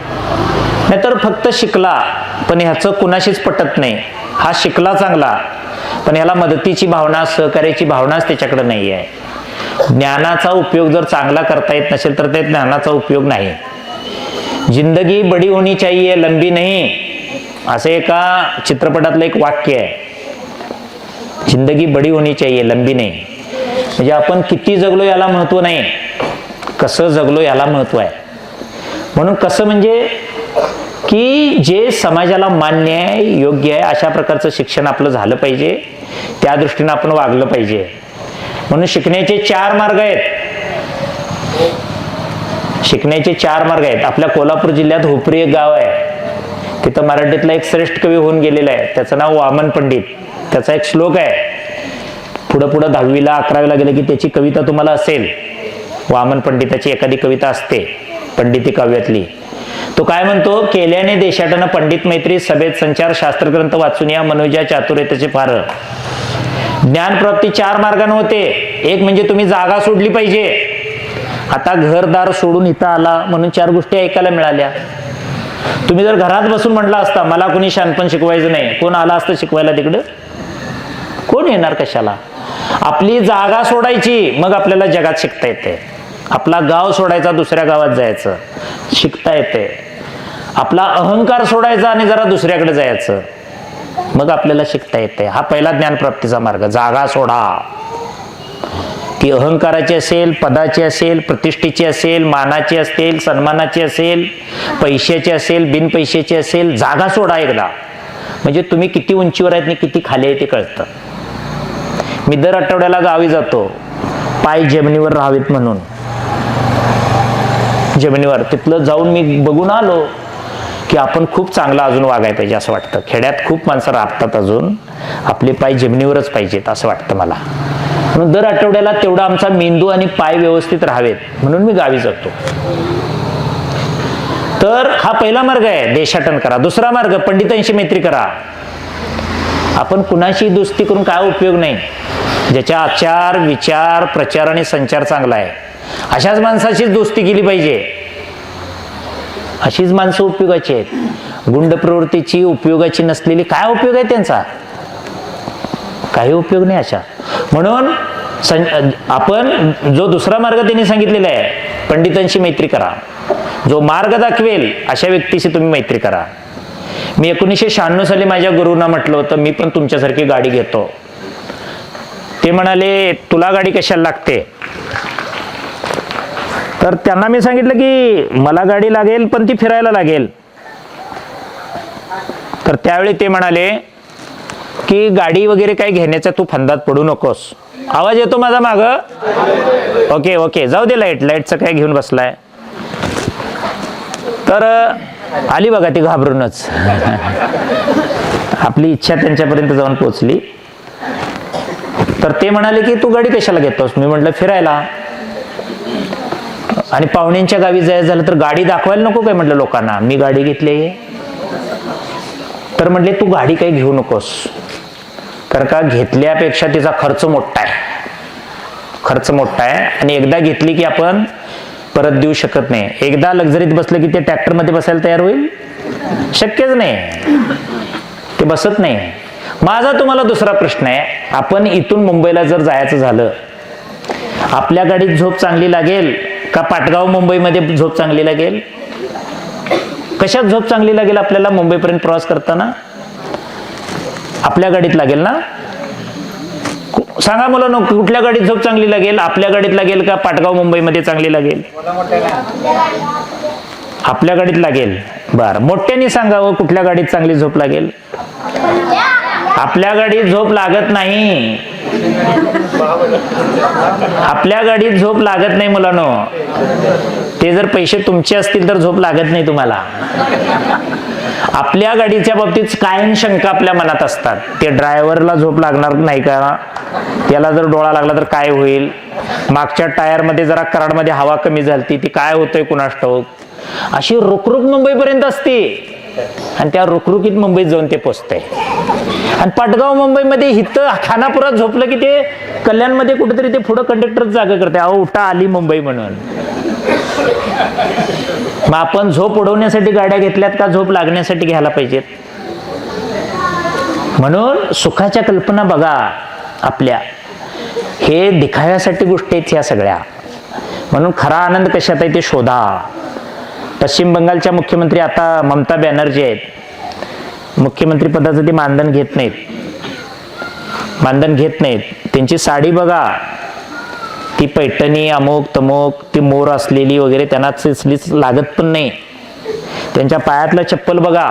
नाहीतर फक्त शिकला पण ह्याचं कुणाशीच पटत नाही, हा शिकला चांगला पण ह्याला मदतीची भावना, सहकार्याची भावनाच त्याच्याकडे नाही आहे. ज्ञानाचा उपयोग जर चांगला करता येत नसेल तर ते ज्ञानाचा उपयोग नाही. जिंदगी बडी होनी चाहिए, लंबी नहीं, असं एका चित्रपटातलं एक वाक्य आहे. जिंदगी बडी होनी चाहिए, लंबी नाही. म्हणजे आपण किती जगलो याला महत्व नाही, कसं जगलो याला महत्व आहे. म्हणून कसं म्हणजे की जे समाजाला मान्य आहे, योग्य आहे अशा प्रकारचं शिक्षण आपलं झालं पाहिजे. त्या दृष्टीनं आपण वागलं पाहिजे. म्हणून शिकण्याचे 4 मार्ग आहेत. शिकण्याचे 4 मार्ग आहेत. आपल्या कोल्हापूर जिल्ह्यात हुपरी एक गाव आहे. तिथं मराठीतला एक श्रेष्ठ कवी होऊन गेलेला आहे, त्याचं नाव वामन पंडित. त्याचा एक श्लोक आहे. पुढं 10वीला 11वीला गेलं की त्याची कविता तुम्हाला असेल. वामन पंडिताची एखादी कविता असते पंडिती काव्यातली. तो काय म्हणतो, केल्याने देशाटन पंडित मैत्री, सभेत संचार, शास्त्रग्रंथ वाचून या मनुजा चातुर्यतेचे फार. ज्ञानप्राप्ती 4 मार्गाने होते. एक म्हणजे तुम्ही जागा सोडली पाहिजे. आता घरदार सोडून इथं आला म्हणून 4 गोष्टी ऐकायला मिळाल्या. तुम्ही जर घरात बसून म्हटला असता मला कोणी शहाणपण शिकवायचं नाही, कोण आला असतं शिकवायला तिकडं? कोण येणार कशाला? आपली जागा सोडायची, मग आपल्याला जगात शिकता येते. आपला गाव सोडायचा, दुसऱ्या गावात जायचं, शिकता येते. आपला अहंकार सोडायचा आणि जरा दुसऱ्याकडे जायचं, मग आपल्याला शिकता येते. हा पहिला ज्ञानप्राप्तीचा मार्ग. जागा सोडा. ती अहंकाराची असेल, पदाची असेल, प्रतिष्ठेची असेल, मानाची असेल, सन्मानाची असेल, पैशाची असेल, बिनपैशाची असेल. जागा सोडा एकदा, म्हणजे तुम्ही किती उंचीवर आहेत आणि किती खाली आहे ते कळतं. मी दर आठवड्याला गावी जातो, पाय जमिनीवर राहावेत म्हणून. जमिनीवर तिथलं जाऊन मी बघून आलो की आपण खूप चांगलं अजून वागायला पाहिजे असं वाटतं. खेड्यात खूप माणसं राबतात, अजून आपले पाय जमिनीवरच पाहिजेत असं वाटतं मला. म्हणून दर आठवड्याला तेवढा आमचा मेंदू आणि पाय व्यवस्थित राहावेत म्हणून मी गावी जातो. तर हा पहिला मार्ग आहे, देशाटन करा. दुसरा मार्ग, पंडितांशी मैत्री करा. आपण कुणाशी दोस्ती करून काय उपयोग नाही. ज्याच्या आचार, विचार, प्रचार आणि संचार चांगला आहे अशाच माणसाशीच दोस्ती केली पाहिजे. अशीच माणसं उपयोगाची आहेत. गुंड प्रवृत्तीची, उपयोगाची नसलेली काय उपयोग आहे त्यांचा? काही उपयोग नाही अशा. म्हणून आपण जो दुसरा मार्ग त्यांनी सांगितलेला आहे, पंडितांशी मैत्री करा. जो मार्ग दाखवेल अशा व्यक्तीशी तुम्ही मैत्री करा. मी 1996 साली माझ्या गुरुंना म्हटलं होतं मी पण तुमच्यासारखी गाडी घेतो. ते म्हणाले तुला गाडी कशाला लागते? तर त्यांना मी सांगितलं की मला गाडी लागेल पण ती फिरायला लागेल. तर त्यावेळी ते म्हणाले की गाडी वगैरे काय घेण्याचा तू फंदात पडू नकोस. आवाज येतो माझा माग? ओके, जाऊ दे. लाईटचं काय घेऊन बसलाय? तर आली बघा ती घाबरूनच. आपली इच्छा त्यांच्यापर्यंत जाऊन पोहोचली. तर ते म्हणाले की तू गाडी कशाला घेतोस? मी म्हटलं फिरायला. आणि पाहुण्यांच्या गावी जायचं झालं तर गाडी दाखवायला नको काय म्हटलं लोकांना, मी गाडी घेतली. तर म्हटले तू गाडी काही घेऊ नकोस, कारण का घेतल्यापेक्षा तिचा खर्च मोठा आहे. खर्च मोठा आहे आणि एकदा घेतली की आपण परत देऊ शकत नाही. एकदा लक्झरीत बसलं की ते ट्रॅक्टरमध्ये बसायला तयार होईल? शक्यच नाही, ते बसत नाही. माझा तुम्हाला दुसरा प्रश्न आहे, आपण इथून मुंबईला जर जायचं झालं, आपल्या गाडीत झोप चांगली लागेल का पाटगाव मुंबईमध्ये झोप चांगली लागेल? कशात झोप चांगली लागेल आपल्याला मुंबईपर्यंत प्रवास करताना? आपल्या गाडीत लागेल ना? सांगा मुलांनो, कुठल्या गाडीत झोप चांगली लागेल? आपल्या गाडीत लागेल का पाटगाव मुंबईमध्ये चांगली लागेल? आपल्या गाडीत लागेल. बर, मोठ्याने सांगावं कुठल्या गाडीत चांगली झोप लागेल? आपल्या गाडीत झोप लागत नाही. आपल्या गाडीत झोप लागत नाही मुलांनो. ते जर पैसे तुमचे असतील तर झोप लागत नाही तुम्हाला. आपल्या गाडीच्या बाबतीत कायम शंका आपल्या मनात असतात. ते ड्रायव्हरला झोप लागणार नाही का? त्याला जर डोळा लागला तर काय होईल? मागच्या टायरमध्ये जरा कराडमध्ये हवा कमी झाली, ती काय होतंय कुणास ठाऊक? अशी रुकरुक मुंबईपर्यंत असते आणि त्या रुकरुकीत मुंबईत जाऊन ते पोचतंय. आणि पाटगाव मुंबईमध्ये हिथं खानापुरात झोपलं की ते कल्याणमध्ये कुठेतरी ते पुढं कंडक्टर जागा करते, अहो उठा आली मुंबई म्हणून. मग आपण झोप उडवण्यासाठी गाड्या घेतल्यात का झोप लागण्यासाठी घ्यायला पाहिजेत? म्हणून सुखाच्या कल्पना बघा आपल्या, हे दिखाव्यासाठी गोष्टी आहेत ह्या सगळ्या. म्हणून खरा आनंद कशात आहे ते शोधा. पश्चिम बंगालच्या मुख्यमंत्री आता ममता बॅनर्जी आहेत, मुख्यमंत्री पदाचं ते मानधन घेत नाहीत. त्यांची साडी बघा, ती पैठणी अमुक तमुक ती मोर असलेली वगैरे त्यांना लागत पण नाही. त्यांच्या पायातलं चप्पल बघा,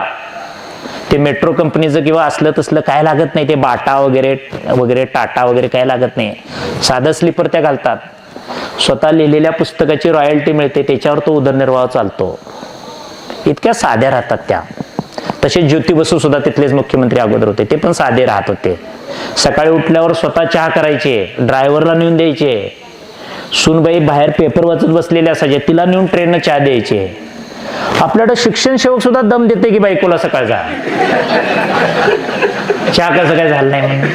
ते मेट्रो कंपनीचं किंवा असलं तसलं काय लागत नाही. ते बाटा वगैरे वगैरे टाटा वगैरे काय लागत नाही. साधं स्लीपर त्या घालतात. स्वतः लिहिलेल्या पुस्तकाची रॉयल्टी मिळते, त्याच्यावर तो उदरनिर्वाह चालतो. इतक्या साध्या राहतात त्या. तसेच ज्योती बसू सुद्धा तिथलेच मुख्यमंत्री अगोदर होते, ते पण साधे राहत होते. सकाळी उठल्यावर स्वतः चहा करायचे, ड्रायव्हरला नेऊन द्यायचे. सूनबाई बाहेर पेपर वाचत बसलेल्या असायचे, तिला नेऊन ट्रेननं चहा द्यायचे. आपल्याकडे शिक्षण सेवक सुद्धा दम देते की बायकोला सकाळचा चहा कसं काय झालं नाही म्हणून.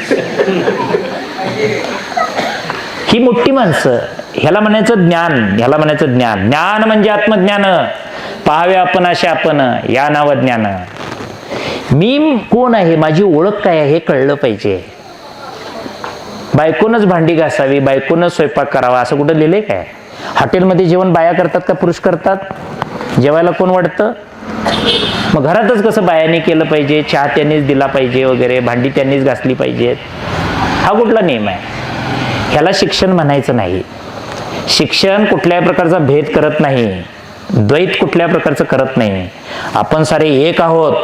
ही मोठी माणसं, ह्याला म्हणायचं ज्ञान. ज्ञान म्हणजे आत्मज्ञान. पाहावे आपण असे आपण, या नाव ज्ञान. मी कोण आहे, माझी ओळख काय आहे हे कळलं पाहिजे. बायकोनच भांडी घासावी, बायकोनच स्वयंपाक करावा असं कुठं लिहिलंय काय? हॉटेलमध्ये जेवण बाया करतात का पुरुष करतात? जेवायला कोण वाटतं? मग घरातच कसं बायाने केलं पाहिजे, चहा त्यांनीच दिला पाहिजे वगैरे, भांडी त्यांनीच घासली पाहिजेत. हा कुठला नियम आहे? ह्याला शिक्षण म्हणायचं नाही. शिक्षण कुठल्याही प्रकारचा भेद करत नाही, द्वैत कुठल्या प्रकारचं करत नाही. आपण सारे एक आहोत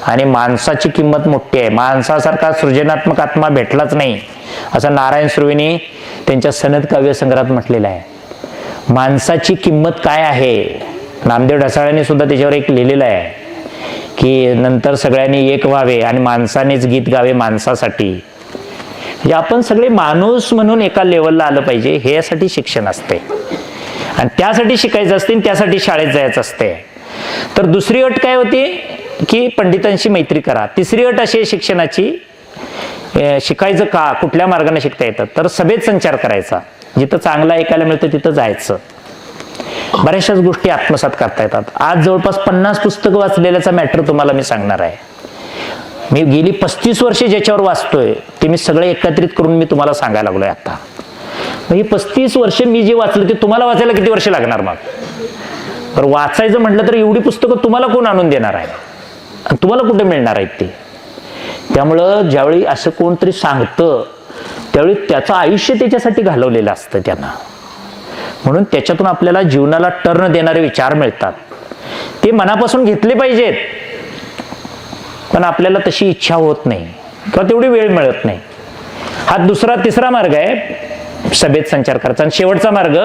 आणि माणसाची किंमत मोठी आहे. माणसासारखा सृजनात्मक आत्मा भेटलाच नाही असं नारायण सुर्वेनी त्यांच्या सनद काव्य संग्रहात म्हटलेलं आहे. माणसाची किंमत काय आहे? नामदेव ढसाळ्यांनी सुद्धा त्याच्यावर एक लिहिलेलं आहे की नंतर सगळ्यांनी एक व्हावे आणि माणसानेच गीत गावे माणसासाठी. म्हणजे आपण सगळे माणूस म्हणून एका लेवलला आलं पाहिजे, हे यासाठी शिक्षण असते. आणि त्यासाठी शिकायचं असते, त्यासाठी शाळेत जायचं असते. तर दुसरी अट काय होती की पंडितांशी मैत्री करा. तिसरी अट अशी शिक्षणाची, शिकायचं का, कुठल्या मार्गाने शिकता येतं? तर सभेत संचार करायचा. जिथं चांगलं ऐकायला मिळतं तिथं जायचं. बऱ्याचशाच गोष्टी आत्मसात करता येतात. आज जवळपास 50 पुस्तकं वाचलेल्याचा मॅटर तुम्हाला मी सांगणार आहे. मी गेली 35 वर्षे ज्याच्यावर वाचतोय ते मी सगळे एकत्रित करून मी तुम्हाला सांगायला लागलोय आता. ही 35 वर्षे मी जे वाचलं ते तुम्हाला वाचायला किती वर्ष लागणार? मग तर वाचायचं म्हटलं तर एवढी पुस्तकं तुम्हाला कोण आणून देणार आहे आणि तुम्हाला कुठे मिळणार आहेत ते? त्यामुळं ज्यावेळी असं कोणतरी सांगतं त्यावेळी त्याचं आयुष्य त्याच्यासाठी घालवलेलं असतं त्यांना. म्हणून त्याच्यातून आपल्याला जीवनाला टर्न देणारे विचार मिळतात. ते मनापासून घेतले पाहिजेत, पण आपल्याला तशी इच्छा होत नाही किंवा तेवढी वेळ मिळत नाही. हा तिसरा मार्ग आहे सभेत संचार करायचा. आणि शेवटचा मार्ग,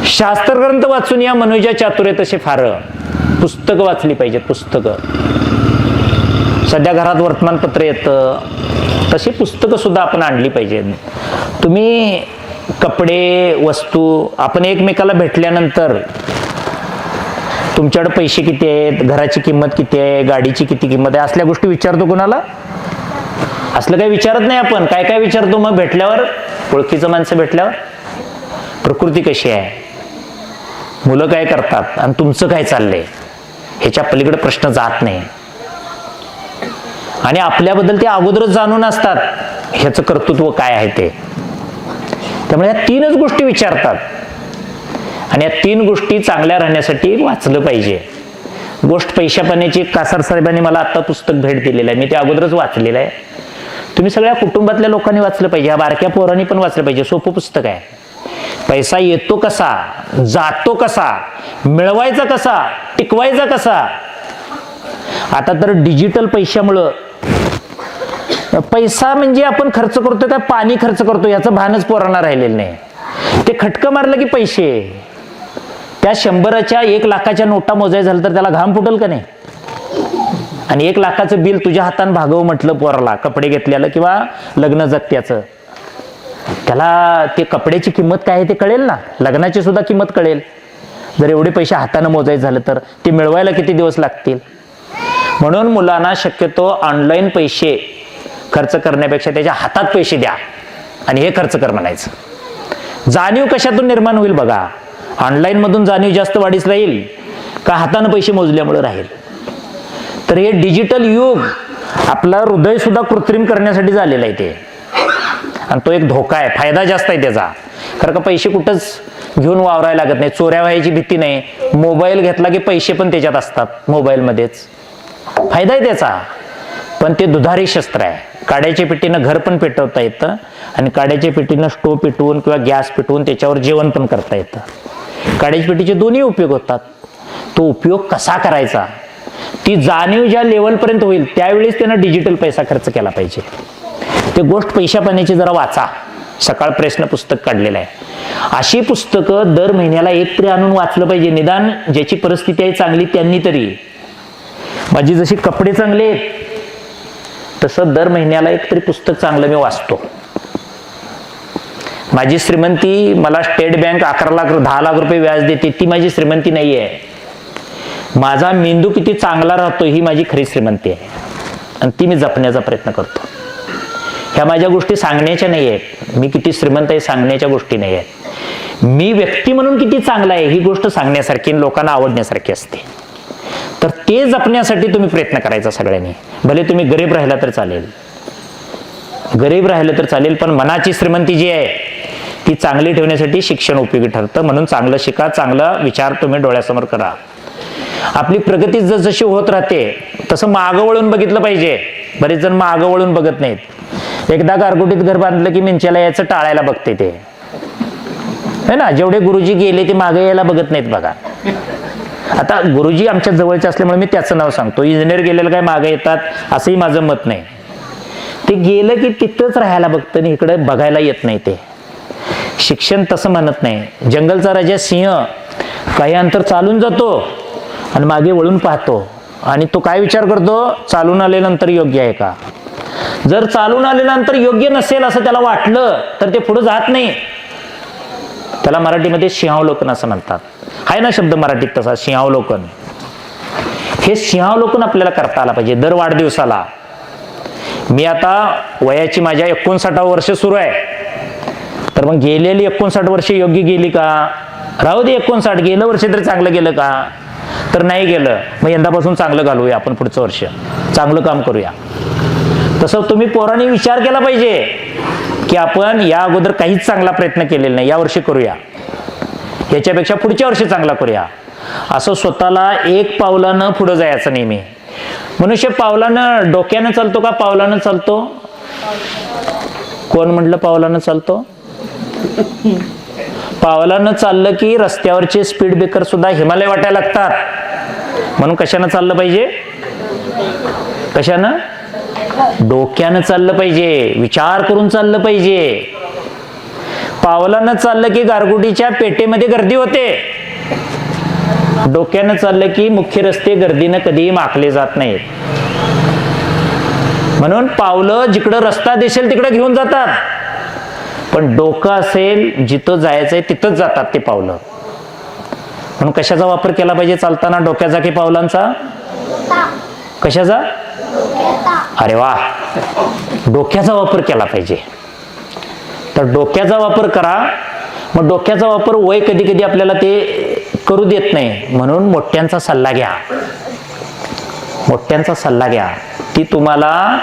शास्त्रग्रंथ वाचून या मनुजा चातुर्य तसे फार पुस्तकं वाचली पाहिजेत. पुस्तकं सध्या घरात वर्तमानपत्र येतं, तशी पुस्तकं सुद्धा आपण आणली पाहिजेत. तुम्ही कपडे वस्तू आपण एकमेकाला भेटल्यानंतर तुमच्याकडे पैसे किती आहेत, घराची किंमत किती आहे, गाडीची किती किंमत आहे, असल्या गोष्टी विचारतो कुणाला? असलं काही विचारत नाही आपण. काय काय विचारतो मग भेटल्यावर? ओळखीचं माणसं भेटल्यावर प्रकृती कशी आहे, मुलं काय करतात आणि तुमचं काय चाललंय, ह्याच्या पलीकडे प्रश्न जात नाही. आणि आपल्याबद्दल ते अगोदरच जाणून असतात ह्याचं कर्तृत्व काय आहे ते. त्यामुळे या तीनच गोष्टी विचारतात. आणि या तीन गोष्टी चांगल्या राहण्यासाठी वाचलं पाहिजे. गोष्ट पैशा पाण्याची कासार साहेबांनी मला आता पुस्तक भेट दिलेलं आहे, मी ते अगोदरच वाचलेलं आहे. तुम्ही सगळ्या कुटुंबातल्या लोकांनी वाचलं पाहिजे, या बारक्या पोरांनी पण वाचलं पाहिजे. सोपं पुस्तक आहे. पैसा येतो कसा, जातो कसा, मिळवायचा कसा, टिकवायचा कसा. आता तर डिजिटल पैशामुळं पैसा म्हणजे आपण खर्च करतो काय पाणी खर्च करतो याचं भानच पोरांना राहिलेलं नाही. ते खटकं मारलं की पैसे, त्या 100च्या 1 लाखाच्या नोटा मोजाय झालं तर त्याला घाम फुटल का नाही? आणि 1 लाखाचं बिल तुझ्या हातानं भागव म्हटलं पोराला, कपडे घेतल्याला किंवा लग्न जगत्याचं, त्याला ते कपड्याची किंमत काय आहे ते कळेल ना, लग्नाची सुद्धा किंमत कळेल. जर एवढे पैसे हातानं मोजायचं झालं तर ते मिळवायला किती दिवस लागतील. म्हणून मुलांना शक्यतो ऑनलाईन पैसे खर्च करण्यापेक्षा त्याच्या हातात पैसे द्या आणि हे खर्च कर म्हणायचं. जाणीव कशातून निर्माण होईल बघा. ऑनलाईन मधून जाणीव जास्त वाढीस राहील का हातानं पैसे मोजल्यामुळे राहील? तर हे डिजिटल युग आपलं हृदय सुद्धा कृत्रिम करण्यासाठी झालेलं आहे ते, आणि तो एक धोका आहे. फायदा जास्त आहे त्याचा, खरं का पैसे कुठंच घेऊन वावरायला लागत नाही, चोऱ्या व्हायची भीती नाही. मोबाईल घेतला की पैसे पण त्याच्यात असतात, मोबाईलमध्येच फायदा आहे त्याचा. पण ते दुधारी शस्त्र आहे. काड्याच्या पेटीनं घर पण पेटवता येतं आणि काड्याच्या पेटीनं स्टोव पेटवून किंवा गॅस पेटवून त्याच्यावर जेवण पण करता येतं. काड्याच्या पेटीचे दोन्ही उपयोग होतात. तो उपयोग कसा करायचा ती जाणीव ज्या लेवलपर्यंत होईल त्यावेळेस त्यानं डिजिटल पैसा खर्च केला पाहिजे. ते गोष्ट पैशा पाण्याची जरा वाचा. सकाळ प्रेसनं पुस्तक काढलेलं आहे. अशी पुस्तकं दर महिन्याला एक तरी आणून वाचलं पाहिजे. निदान ज्याची परिस्थिती आहे चांगली त्यांनी तरी. माझी जशी कपडे चांगले आहेत तसं दर महिन्याला एक तरी पुस्तक चांगलं मी वाचतो. माझी श्रीमंती, मला स्टेट बँक 11 लाख 10 लाख रुपये व्याज देते, ती माझी श्रीमंती नाही आहे. माझा मेंदू किती चांगला राहतो ही माझी खरी श्रीमंती आहे, आणि ती मी जपण्याचा प्रयत्न करतो. ह्या माझ्या गोष्टी सांगण्याच्या नाही आहेत. मी किती श्रीमंत आहे सांगण्याच्या गोष्टी नाही आहेत. मी व्यक्ती म्हणून किती चांगला आहे ही गोष्ट सांगण्यासारखी आणि लोकांना आवडण्यासारखी असते. तर ते जपण्यासाठी तुम्ही प्रयत्न करायचा सगळ्यांनी. भले तुम्ही गरीब राहिला तर चालेल, गरीब राहिलं तर चालेल, पण मनाची श्रीमंती जी आहे ती चांगली ठेवण्यासाठी शिक्षण उपयोगी ठरतं. म्हणून चांगलं शिका, चांगला विचार तुम्ही डोळ्यासमोर करा. आपली प्रगती जशी होत राहते तसं मागं वळून बघितलं पाहिजे. बरेच जण मागं वळून बघत नाहीत. एकदा गारगोटीत घर बांधलं की मिंच्याला यायचं टाळायला बघते ते, है ना. जेवढे गुरुजी गेले ते मागे यायला बघत नाहीत बघा. आता गुरुजी आमच्या जवळचे असल्यामुळे मी त्याचं नाव सांगतो. इंजिनियर गेलेलं काय मागे येतात असंही माझं मत नाही. ते गेलं की तिथंच राहायला बघतं आणि इकडे बघायला येत नाही. ते शिक्षण तसं म्हणत नाही. जंगलचा राजा सिंह काही अंतर चालून जातो आणि मागे वळून पाहतो आणि तो काय विचार करतो, चालून आल्यानंतर योग्य आहे का. जर चालून आल्यानंतर योग्य नसेल असं त्याला वाटलं तर ते पुढे जात नाही. त्याला मराठीमध्ये सिंहावलोकन असं म्हणतात. आहे ना शब्द मराठीत तसा, सिंहावलोकन. हे सिंहावलोकन आपल्याला करता आला पाहिजे दर वाढदिवसाला. मी आता वयाची माझ्या 59 वर्ष सुरू आहे, तर मग गेलेली 59 वर्ष योग्य गेली का? राहू दे 59, गेलं वर्ष तरी चांगलं गेलं का? तर नाही गेलं. मग यंदापासून चांगलं घालूया आपण, पुढचं वर्ष चांगलं काम करूया. तसं तुम्ही पोरांनी विचार केला पाहिजे की आपण या अगोदर काहीच चांगला प्रयत्न केलेला नाही, या वर्षी करूया, याच्यापेक्षा पुढच्या वर्षी चांगला करूया. असं स्वतःला एक पावलानं पुढे जायचं नेहमी. मनुष्य पावलानं डोक्यानं चालतो का पावलानं चालतो? कोण म्हटलं पावलानं चालतो? पावलानं चाललं की रस्त्यावरचे स्पीड ब्रेकर सुद्धा हिमालय वाटायला लागतात. म्हणून कशानं चाललं पाहिजे? कशानं? डोक्यानं चाललं पाहिजे, विचार करून चाललं पाहिजे. पावलानं चाललं की गारगुटीच्या पेटेमध्ये गर्दी होते, डोक्यानं चाललं की मुख्य रस्ते गर्दीनं कधीही माखले जात नाहीत. म्हणून पावलं जिकडं रस्ता दिसेल तिकडे घेऊन जातात, पण डोकं असेल जिथं जायचंय तिथंच जातात ते पावलं. म्हणून कशाचा वापर केला पाहिजे चालताना, डोक्याचा की पावलांचा? कशाचा? अरे वा, डोक्याचा वापर केला पाहिजे. तर डोक्याचा वापर करा. मग डोक्याचा वापर वय कधी कधी आपल्याला ते करू देत नाही, म्हणून मोठ्यांचा सल्ला घ्या. मोठ्यांचा सल्ला घ्या. ती तुम्हाला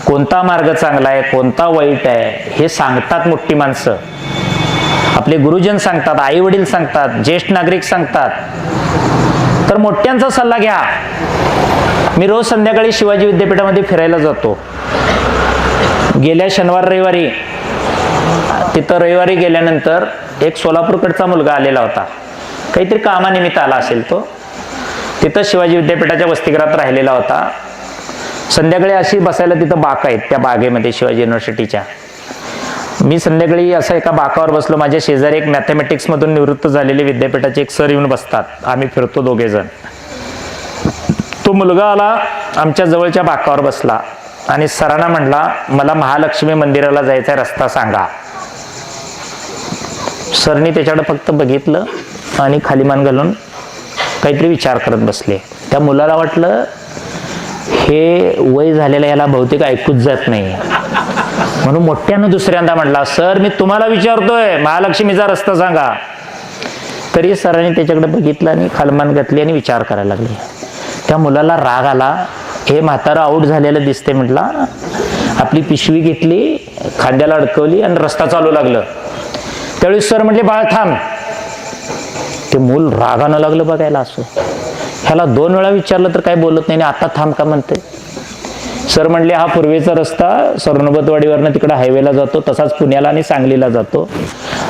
कोणता मार्ग चांगला आहे, कोणता वाईट आहे हे सांगतात मोठी माणसं. आपले गुरुजन सांगतात, आई वडील सांगतात, ज्येष्ठ नागरिक सांगतात. तर मोठ्यांचा सल्ला घ्या. मी रोज संध्याकाळी शिवाजी विद्यापीठामध्ये फिरायला जातो. गेल्या शनिवार रविवारी तिथं रविवारी गेल्यानंतर एक सोलापूरकडचा मुलगा आलेला होता, काहीतरी कामानिमित्त आला असेल तो. तिथं शिवाजी विद्यापीठाच्या वसतिगृहात राहिलेला होता. संध्याकाळी अशी बसायला तिथं बाक आहेत त्या बागेमध्ये शिवाजी युनिव्हर्सिटीच्या. मी संध्याकाळी असं एका बाकावर बसलो. माझ्या शेजारी एक मॅथमॅटिक्स मधून निवृत्त झालेले विद्यापीठाचे एक सर येऊन बसतात. आम्ही फिरतो दोघे जण. तो मुलगा आला, आमच्या जवळच्या बाकावर बसला आणि सरांना म्हणला, मला महालक्ष्मी मंदिराला जायचा रस्ता सांगा. सरनी त्याच्याकडे फक्त बघितलं आणि खाली मान घालून काहीतरी विचार करत बसले. त्या मुलाला वाटलं हे वय झालेलं याला बहुतेक ऐकूच जात नाही, म्हणून मोठ्यानं दुसऱ्यांदा म्हटला, सर मी तुम्हाला विचारतोय, महालक्ष्मीचा रस्ता सांगा. तरी सरांनी त्याच्याकडे बघितलं आणि खालमान घातली आणि विचार करायला लागले. त्या मुलाला राग आला. हे म्हातारं आऊट झालेलं दिसते म्हटला. आपली पिशवी घेतली, खांद्याला अडकवली आणि रस्ता चालू लागलं. त्यावेळी सर म्हटले, बाळ थांब. ते मूल रागानं लागलं बघायला. असं ह्याला 2 वेळा विचारलं तर काय बोलत नाही, आता थांब का म्हणते. सर म्हणले, हा पूर्वेचा रस्ता सरनोबतवाडीवरनं तिकडे हायवेला जातो, तसाच पुण्याला आणि सांगलीला जातो.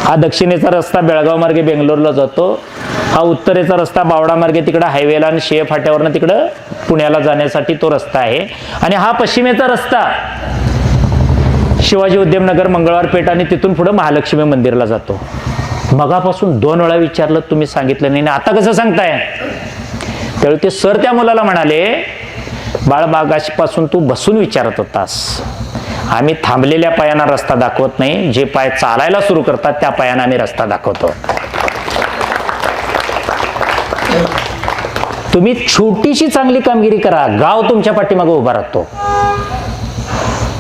हा दक्षिणेचा रस्ता बेळगाव मार्गे बेंगलोरला जातो. हा उत्तरेचा रस्ता बावडा मार्गे तिकडे हायवेला आणि शेय फाट्यावरनं तिकडं पुण्याला जाण्यासाठी तो रस्ता आहे. आणि हा पश्चिमेचा रस्ता शिवाजी उद्यमनगर मंगळवार पेठ आणि तिथून पुढे महालक्ष्मी मंदिरला जातो. मगापासून 2 वेळा विचारलं, तुम्ही सांगितलं नाही, आता कसं सांगताय. त्यावेळी ते सर त्या मुलाला म्हणाले, बाळबागापासून तू बसून विचारत होतास, आम्ही थांबलेल्या पायांना रस्ता दाखवत नाही, जे पाय चालायला सुरू करतात त्या पायांना आम्ही रस्ता दाखवतो. तुम्ही छोटीशी चांगली कामगिरी करा, गाव तुमच्या पाठीमागे उभा राहतो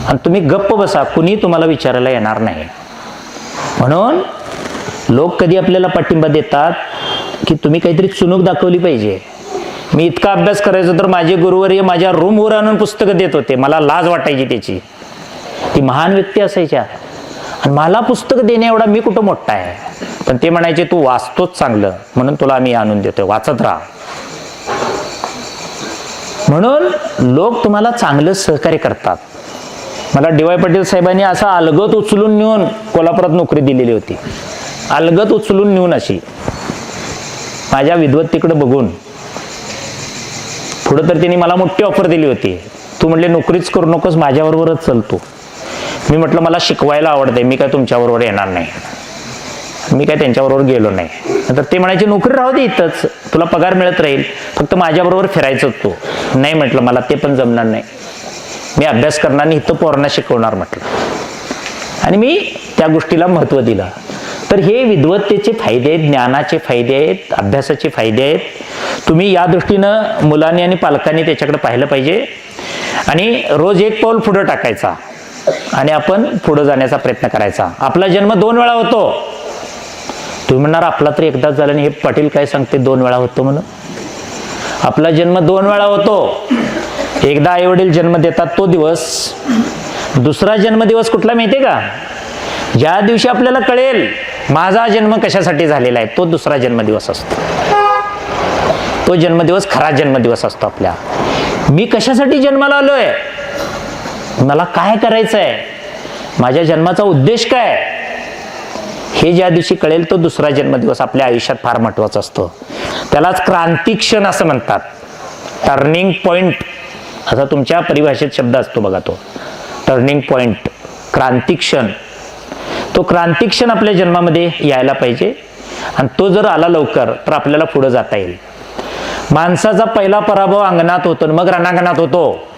आणि तुम्ही गप्प बसा, कुणी तुम्हाला विचारायला येणार नाही. म्हणून लोक कधी आपल्याला पाठिंबा देतात की तुम्ही काहीतरी चुणूक दाखवली पाहिजे. मी इतका अभ्यास करायचो तर माझे गुरुवर्य माझ्या रूमवर आणून पुस्तकं देत होते. मला लाज वाटायची त्याची. ती महान व्यक्ती असायच्या आणि मला पुस्तकं देणे एवढा मी कुठं मोठा आहे, पण ते म्हणायचे तू वाचतोच चांगलं, म्हणून तुला आम्ही आणून देतोय, वाचत राहा. म्हणून लोक तुम्हाला चांगलं सहकार्य करतात. मला डी.वाय. पाटील साहेबांनी असं अलगत उचलून नेऊन कोल्हापुरात नोकरी दिलेली होती. अलगत उचलून नेऊन अशी माझ्या विद्वत्तेकडे बघून. पुढं तर त्यांनी मला मोठी ऑफर दिली होती, तू म्हटले नोकरीच करू नकोस, माझ्याबरोबरच चलतो. मी म्हटलं मला शिकवायला आवडते, मी काय तुमच्याबरोबर येणार नाही. मी काय त्यांच्याबरोबर गेलो नाही. नंतर ते म्हणायचे नोकरी राहू दे इथंच, तुला पगार मिळत राहील, फक्त माझ्याबरोबर फिरायचंच तू. नाही म्हटलं, मला ते पण जमणार नाही, मी अभ्यास करणार नाही, इथं पोरांना शिकवणार म्हटलं. आणि मी त्या गोष्टीला महत्त्व दिलं. तर हे विद्वत्तेचे फायदे आहेत, ज्ञानाचे फायदे आहेत, अभ्यासाचे फायदे आहेत. तुम्ही या दृष्टीनं मुलांनी आणि पालकांनी त्याच्याकडे पाहिलं पाहिजे आणि रोज एक पाऊल पुढं टाकायचा आणि आपण पुढं जाण्याचा प्रयत्न करायचा. आपला जन्म 2 वेळा होतो. तुम्ही म्हणणार आपला तर एकदाच झाला, आणि हे पाटील काय सांगते 2 वेळा होतो म्हणून. आपला जन्म 2 वेळा होतो. एकदा आई वडील जन्म देतात तो दिवस. दुसरा जन्मदिवस कुठला माहितीये का? ज्या दिवशी आपल्याला कळेल माझा जन्म कशासाठी झालेला आहे, तो दुसरा जन्मदिवस असतो. तो जन्मदिवस खरा जन्मदिवस असतो आपल्या. मी कशासाठी जन्माला आलोय, मला काय करायचंय, माझ्या जन्माचा उद्देश काय, हे ज्या दिवशी कळेल तो दुसरा जन्मदिवस आपल्या आयुष्यात फार महत्वाचा असतो. त्यालाच क्रांती क्षण असं म्हणतात. टर्निंग पॉइंट असा तुमच्या परिभाषेत शब्द असतो बघा तो. टर्निंग पॉइंट, क्रांती क्षण. तो क्रांतिक्षण आपल्या जन्मामध्ये यायला पाहिजे, आणि तो जर आला लवकर तर आपल्याला पुढे जाता येईल. माणसाचा पहिला पराभव अंगणात होतो, मग रणांगणात होतो.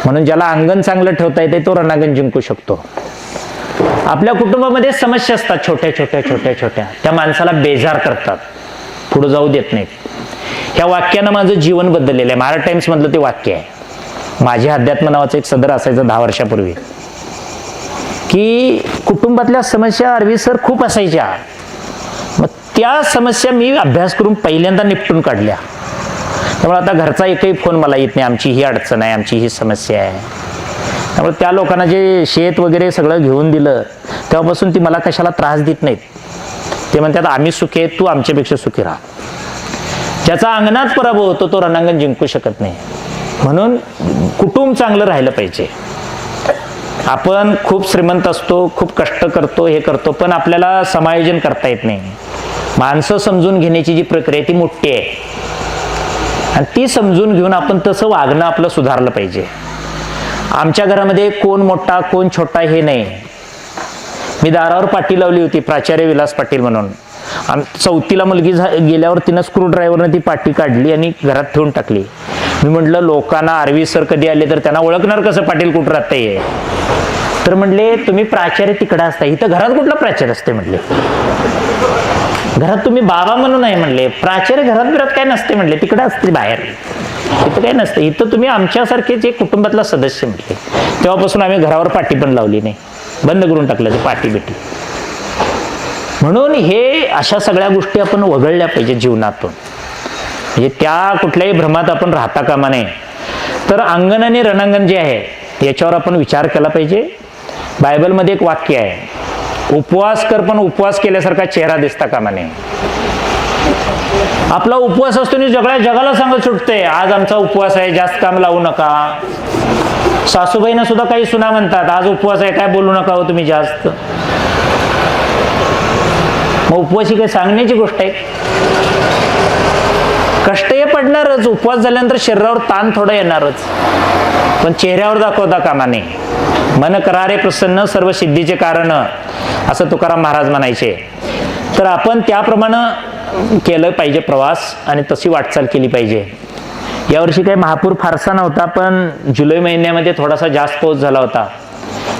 म्हणून ज्याला अंगण चांगलं ठेवता येते तो रणांगण जिंकू शकतो. आपल्या कुटुंबामध्ये समस्या असतात छोट्या छोट्या छोट्या छोट्या, त्या माणसाला बेजार करतात, पुढे जाऊ देत नाहीत. ह्या वाक्यानं माझं जीवन बदललेलं आहे. महाराज टाइम्स मधलं ते वाक्य आहे. माझे अध्यात्म नावाचं एक सदर असायचं 10 वर्षापूर्वी, की कुटुंबातल्या समस्या अरविंद सर खूप असायच्या. मग त्या समस्या मी अभ्यास करून पहिल्यांदा निपटून काढल्या. त्यामुळे आता घरचा एकही फोन मला येत नाही, आमची ही अडचण आहे, आमची ही समस्या आहे. त्यामुळे त्या लोकांना जे शेत वगैरे सगळं घेऊन दिलं तेव्हापासून ती मला कशाला त्रास देत नाहीत. ते म्हणतात आम्ही सुखी आहे, तू आमच्यापेक्षा सुखी राहा. ज्याचा अंगणात पराभव होतो तो रणांगण जिंकू शकत नाही. म्हणून कुटुंब चांगलं राहिलं पाहिजे. आपण खूप श्रीमंत असतो, खूप कष्ट करतो, हे करतो, पण आपल्याला समायोजन करता येत नाही. माणसं समजून घेण्याची जी प्रक्रिया ती मोठी आहे, आणि ती समजून घेऊन आपण तसं वागणं आपलं सुधारलं पाहिजे. आमच्या घरामध्ये कोण मोठा कोण छोटा हे नाही. मी दारावर पाटी लावली होती, प्राचार्य विलास पाटील म्हणून. 4थीला मुलगी गेल्यावर तिनं स्क्रूड्रायव्हरनं ती पाटी काढली आणि घरात ठेवून टाकली. मी म्हटलं लोकांना आरवी सर कधी आले तर त्यांना ओळखणार कसं पाटील कुठं राहतंय. तर म्हटले तुम्ही प्राचार्य तिकडं असता, इथं घरात कुठला प्राचार्य असते म्हटले. घरात तुम्ही बाबा म्हणून आहे म्हणले, प्राचार्य घरात बिरात काय नसते म्हणले, तिकडे असते बाहेर, इथं काय नसतं. इथं तुम्ही आमच्यासारखेच एक कुटुंबातला सदस्य म्हटले. तेव्हापासून आम्ही घरावर पाटी पण लावली नाही, बंद करून टाकलं ते पाटी बिटी. म्हणून हे अशा सगळ्या गोष्टी आपण वगळल्या पाहिजे जीवनातून. म्हणजे त्या कुठल्याही भ्रमात आपण राहता कामा नये. तर अंगण आणि रणांगण जे आहे याच्यावर आपण विचार केला पाहिजे. बायबलमध्ये एक वाक्य आहे, उपवास कर पण उपवास केल्यासारखा चेहरा दिसता कामा नये. आपला उपवास असतो आणि जगाला सांगत सुटते आज आमचा उपवास आहे, जास्त काम लावू नका. सासूबाईंना सुद्धा काही सुना म्हणतात आज उपवास आहे, काय बोलू नका हो तुम्ही जास्त. मग उपवास ही काही सांगण्याची गोष्ट आहे. कष्ट हे पडणारच, उपवास झाल्यानंतर शरीरावर ताण थोडं येणारच, पण चेहऱ्यावर दाखवता कामा नये. मन करारे प्रसन्न सर्व सिद्धीचे कारण, असं तुकाराम महाराज म्हणायचे. तर आपण त्याप्रमाणे केलं पाहिजे प्रवास, आणि तशी वाटचाल केली पाहिजे. यावर्षी काही महापूर फारसा नव्हता, पण जुलै महिन्यामध्ये थोडासा जास्त पाऊस झाला होता.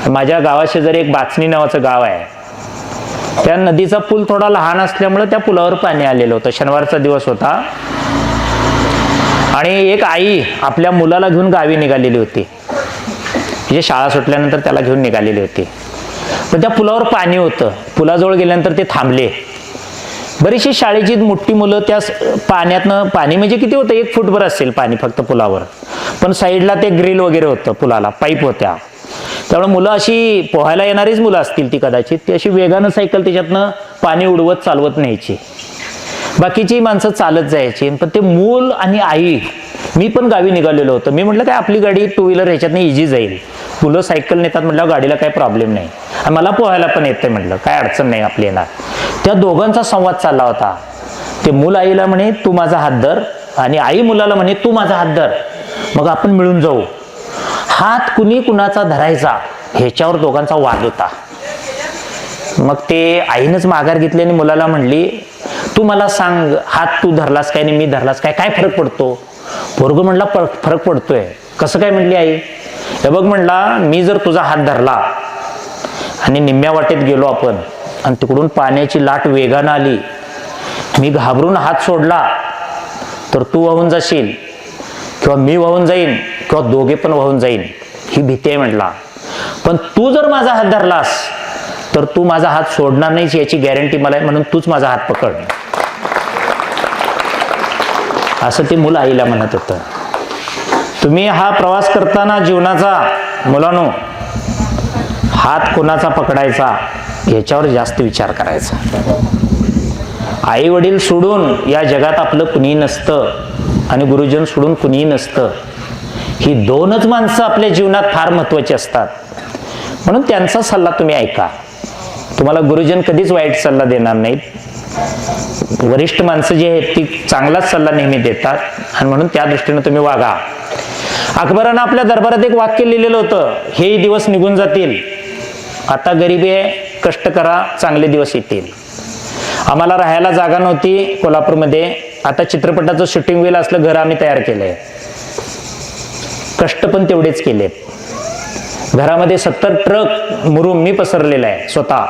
माझ्या गावाशेजारी एक बाचणी नावाचं गाव आहे. त्या नदीचा पूल थोडा लहान असल्यामुळे त्या पुलावर पाणी आलेलं होतं. शनिवारचा दिवस होता आणि एक आई आपल्या मुलाला घेऊन गावी निघालेली होती. म्हणजे शाळा सुटल्यानंतर त्याला घेऊन निघालेली होती. पण त्या पुलावर पाणी होतं. पुलाजवळ गेल्यानंतर ते थांबले. बरीचशी शाळेची मोठी मुलं त्या पाण्यातनं, पाणी म्हणजे किती होतं, 1 फूटभर असेल पाणी फक्त पुलावर, पण साईडला ते ग्रिल वगैरे होतं, पुलाला पाईप होत्या. त्यामुळे मुलं अशी पोहायला येणारीच मुलं असतील ती कदाचित, ती अशी वेगानं सायकल त्याच्यातनं पाणी उडवत चालवत न्यायची. बाकीची माणसं चालत जायची. पण ते मूल आणि आई, मी पण गावी निघालेलो होतो. मी म्हटलं काय आपली गाडी 2 व्हीलर ह्याच्यातनं इझी जाईल, मुलं सायकल नेतात म्हटलं गाडीला काही प्रॉब्लेम नाही, आणि मला पोहायला पण येतंय म्हटलं काय अडचण नाही आपली येणार. त्या दोघांचा संवाद चालला होता. ते मूल आईला म्हणे तू माझा हात धर, आणि आई मुलाला म्हणे तू माझा हात धर, मग आपण मिळून जाऊ. हात कुणी कुणाचा धरायचा ह्याच्यावर दोघांचा वाद होता. मग ते आईनंच माघार घेतली आणि मुलाला म्हणली तू मला सांग, हात तू धरलास काय आणि मी धरलास काय, काय फरक पडतो. पोरगं म्हणला फरक पडतोय. कसं काय म्हणली आई. हे बघ म्हणला, मी जर तुझा हात धरला आणि निम्म्या वाटेत गेलो आपण, आणि तिकडून पाण्याची लाट वेगानं आली, मी घाबरून हात सोडला तर तू वाहून जाशील, किंवा मी वाहून जाईन, किंवा दोघे पण वाहून जाईन, ही भीती आहे म्हटला. पण तू जर माझा हात धरलास तर तू माझा हात सोडणार नाहीस याची गॅरंटी मला आहे, म्हणून तूच माझा हात पकड, असं ते मुलं आईला म्हणत होतं. तुम्ही हा प्रवास करताना जीवनाचा, मुलांनो, हात कोणाचा पकडायचा ह्याच्यावर जास्त विचार करायचा. आई वडील सोडून या जगात आपलं कुणीही नसतं, आणि गुरुजन सोडून कुणीही नसतं. ही 2च माणसं आपल्या जीवनात फार महत्वाची असतात. म्हणून त्यांचा सल्ला तुम्ही ऐका. तुम्हाला गुरुजन कधीच वाईट सल्ला देणार नाहीत. वरिष्ठ माणसं जी आहेत ती चांगलाच सल्ला नेहमी देतात, आणि म्हणून त्या दृष्टीने तुम्ही वागा. अकबरानं आपल्या दरबारात एक वाक्य लिहिलेलं होतं, हेही दिवस निघून जातील आता गरिबी आहे, कष्ट करा, चांगले दिवस येतील. आम्हाला राहायला जागा नव्हती कोल्हापूरमध्ये, आता चित्रपटाचं शूटिंग होईल असलं घर आम्ही तयार केलंय. कष्ट पण तेवढेच केलेत. घरामध्ये 70 ट्रक मुरुम मी पसरलेला आहे स्वतः.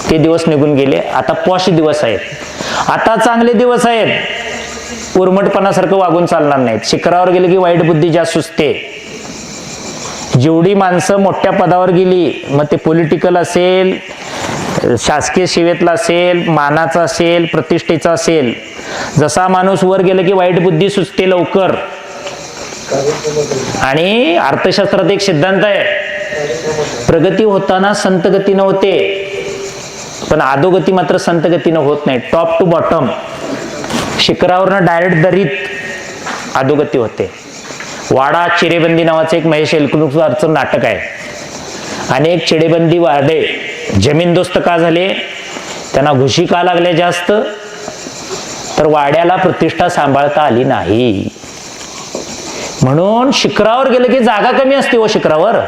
ते दिवस निघून गेले. आता पॉश दिवस आहेत, आता चांगले दिवस आहेत. उर्मटपणासारखं वागून चालणार नाहीत. शिखरावर गेले की वाईट बुद्धी जास्त सुचते. जेवढी माणसं मोठ्या पदावर गेली, मग ते पॉलिटिकल असेल, शासकीय सेवेतला असेल, मानाचा असेल, प्रतिष्ठेचा असेल, जसा माणूस वर गेला की वाईट बुद्धी सुचते लवकर. आणि अर्थशास्त्रात एक सिद्धांत आहे, प्रगती होताना संत गतीनं होते, पण अधोगती मात्र संत गतीनं होत नाही. टॉप टू बॉटम, शिखरावरनं डायरेक्ट दरीत अधोगती होते. वाडा चिरेबंदी नावाचं एक महेश एलकुंचवारचं नाटक आहे. अनेक चिरेबंदी वाडे जमीनदोस्त का झाले, त्यांना घुशी का लागल्या जास्त, तर वाड्याला प्रतिष्ठा सांभाळता आली नाही. म्हणून शिखरावर गेलं की जागा कमी असते हो शिखरावर,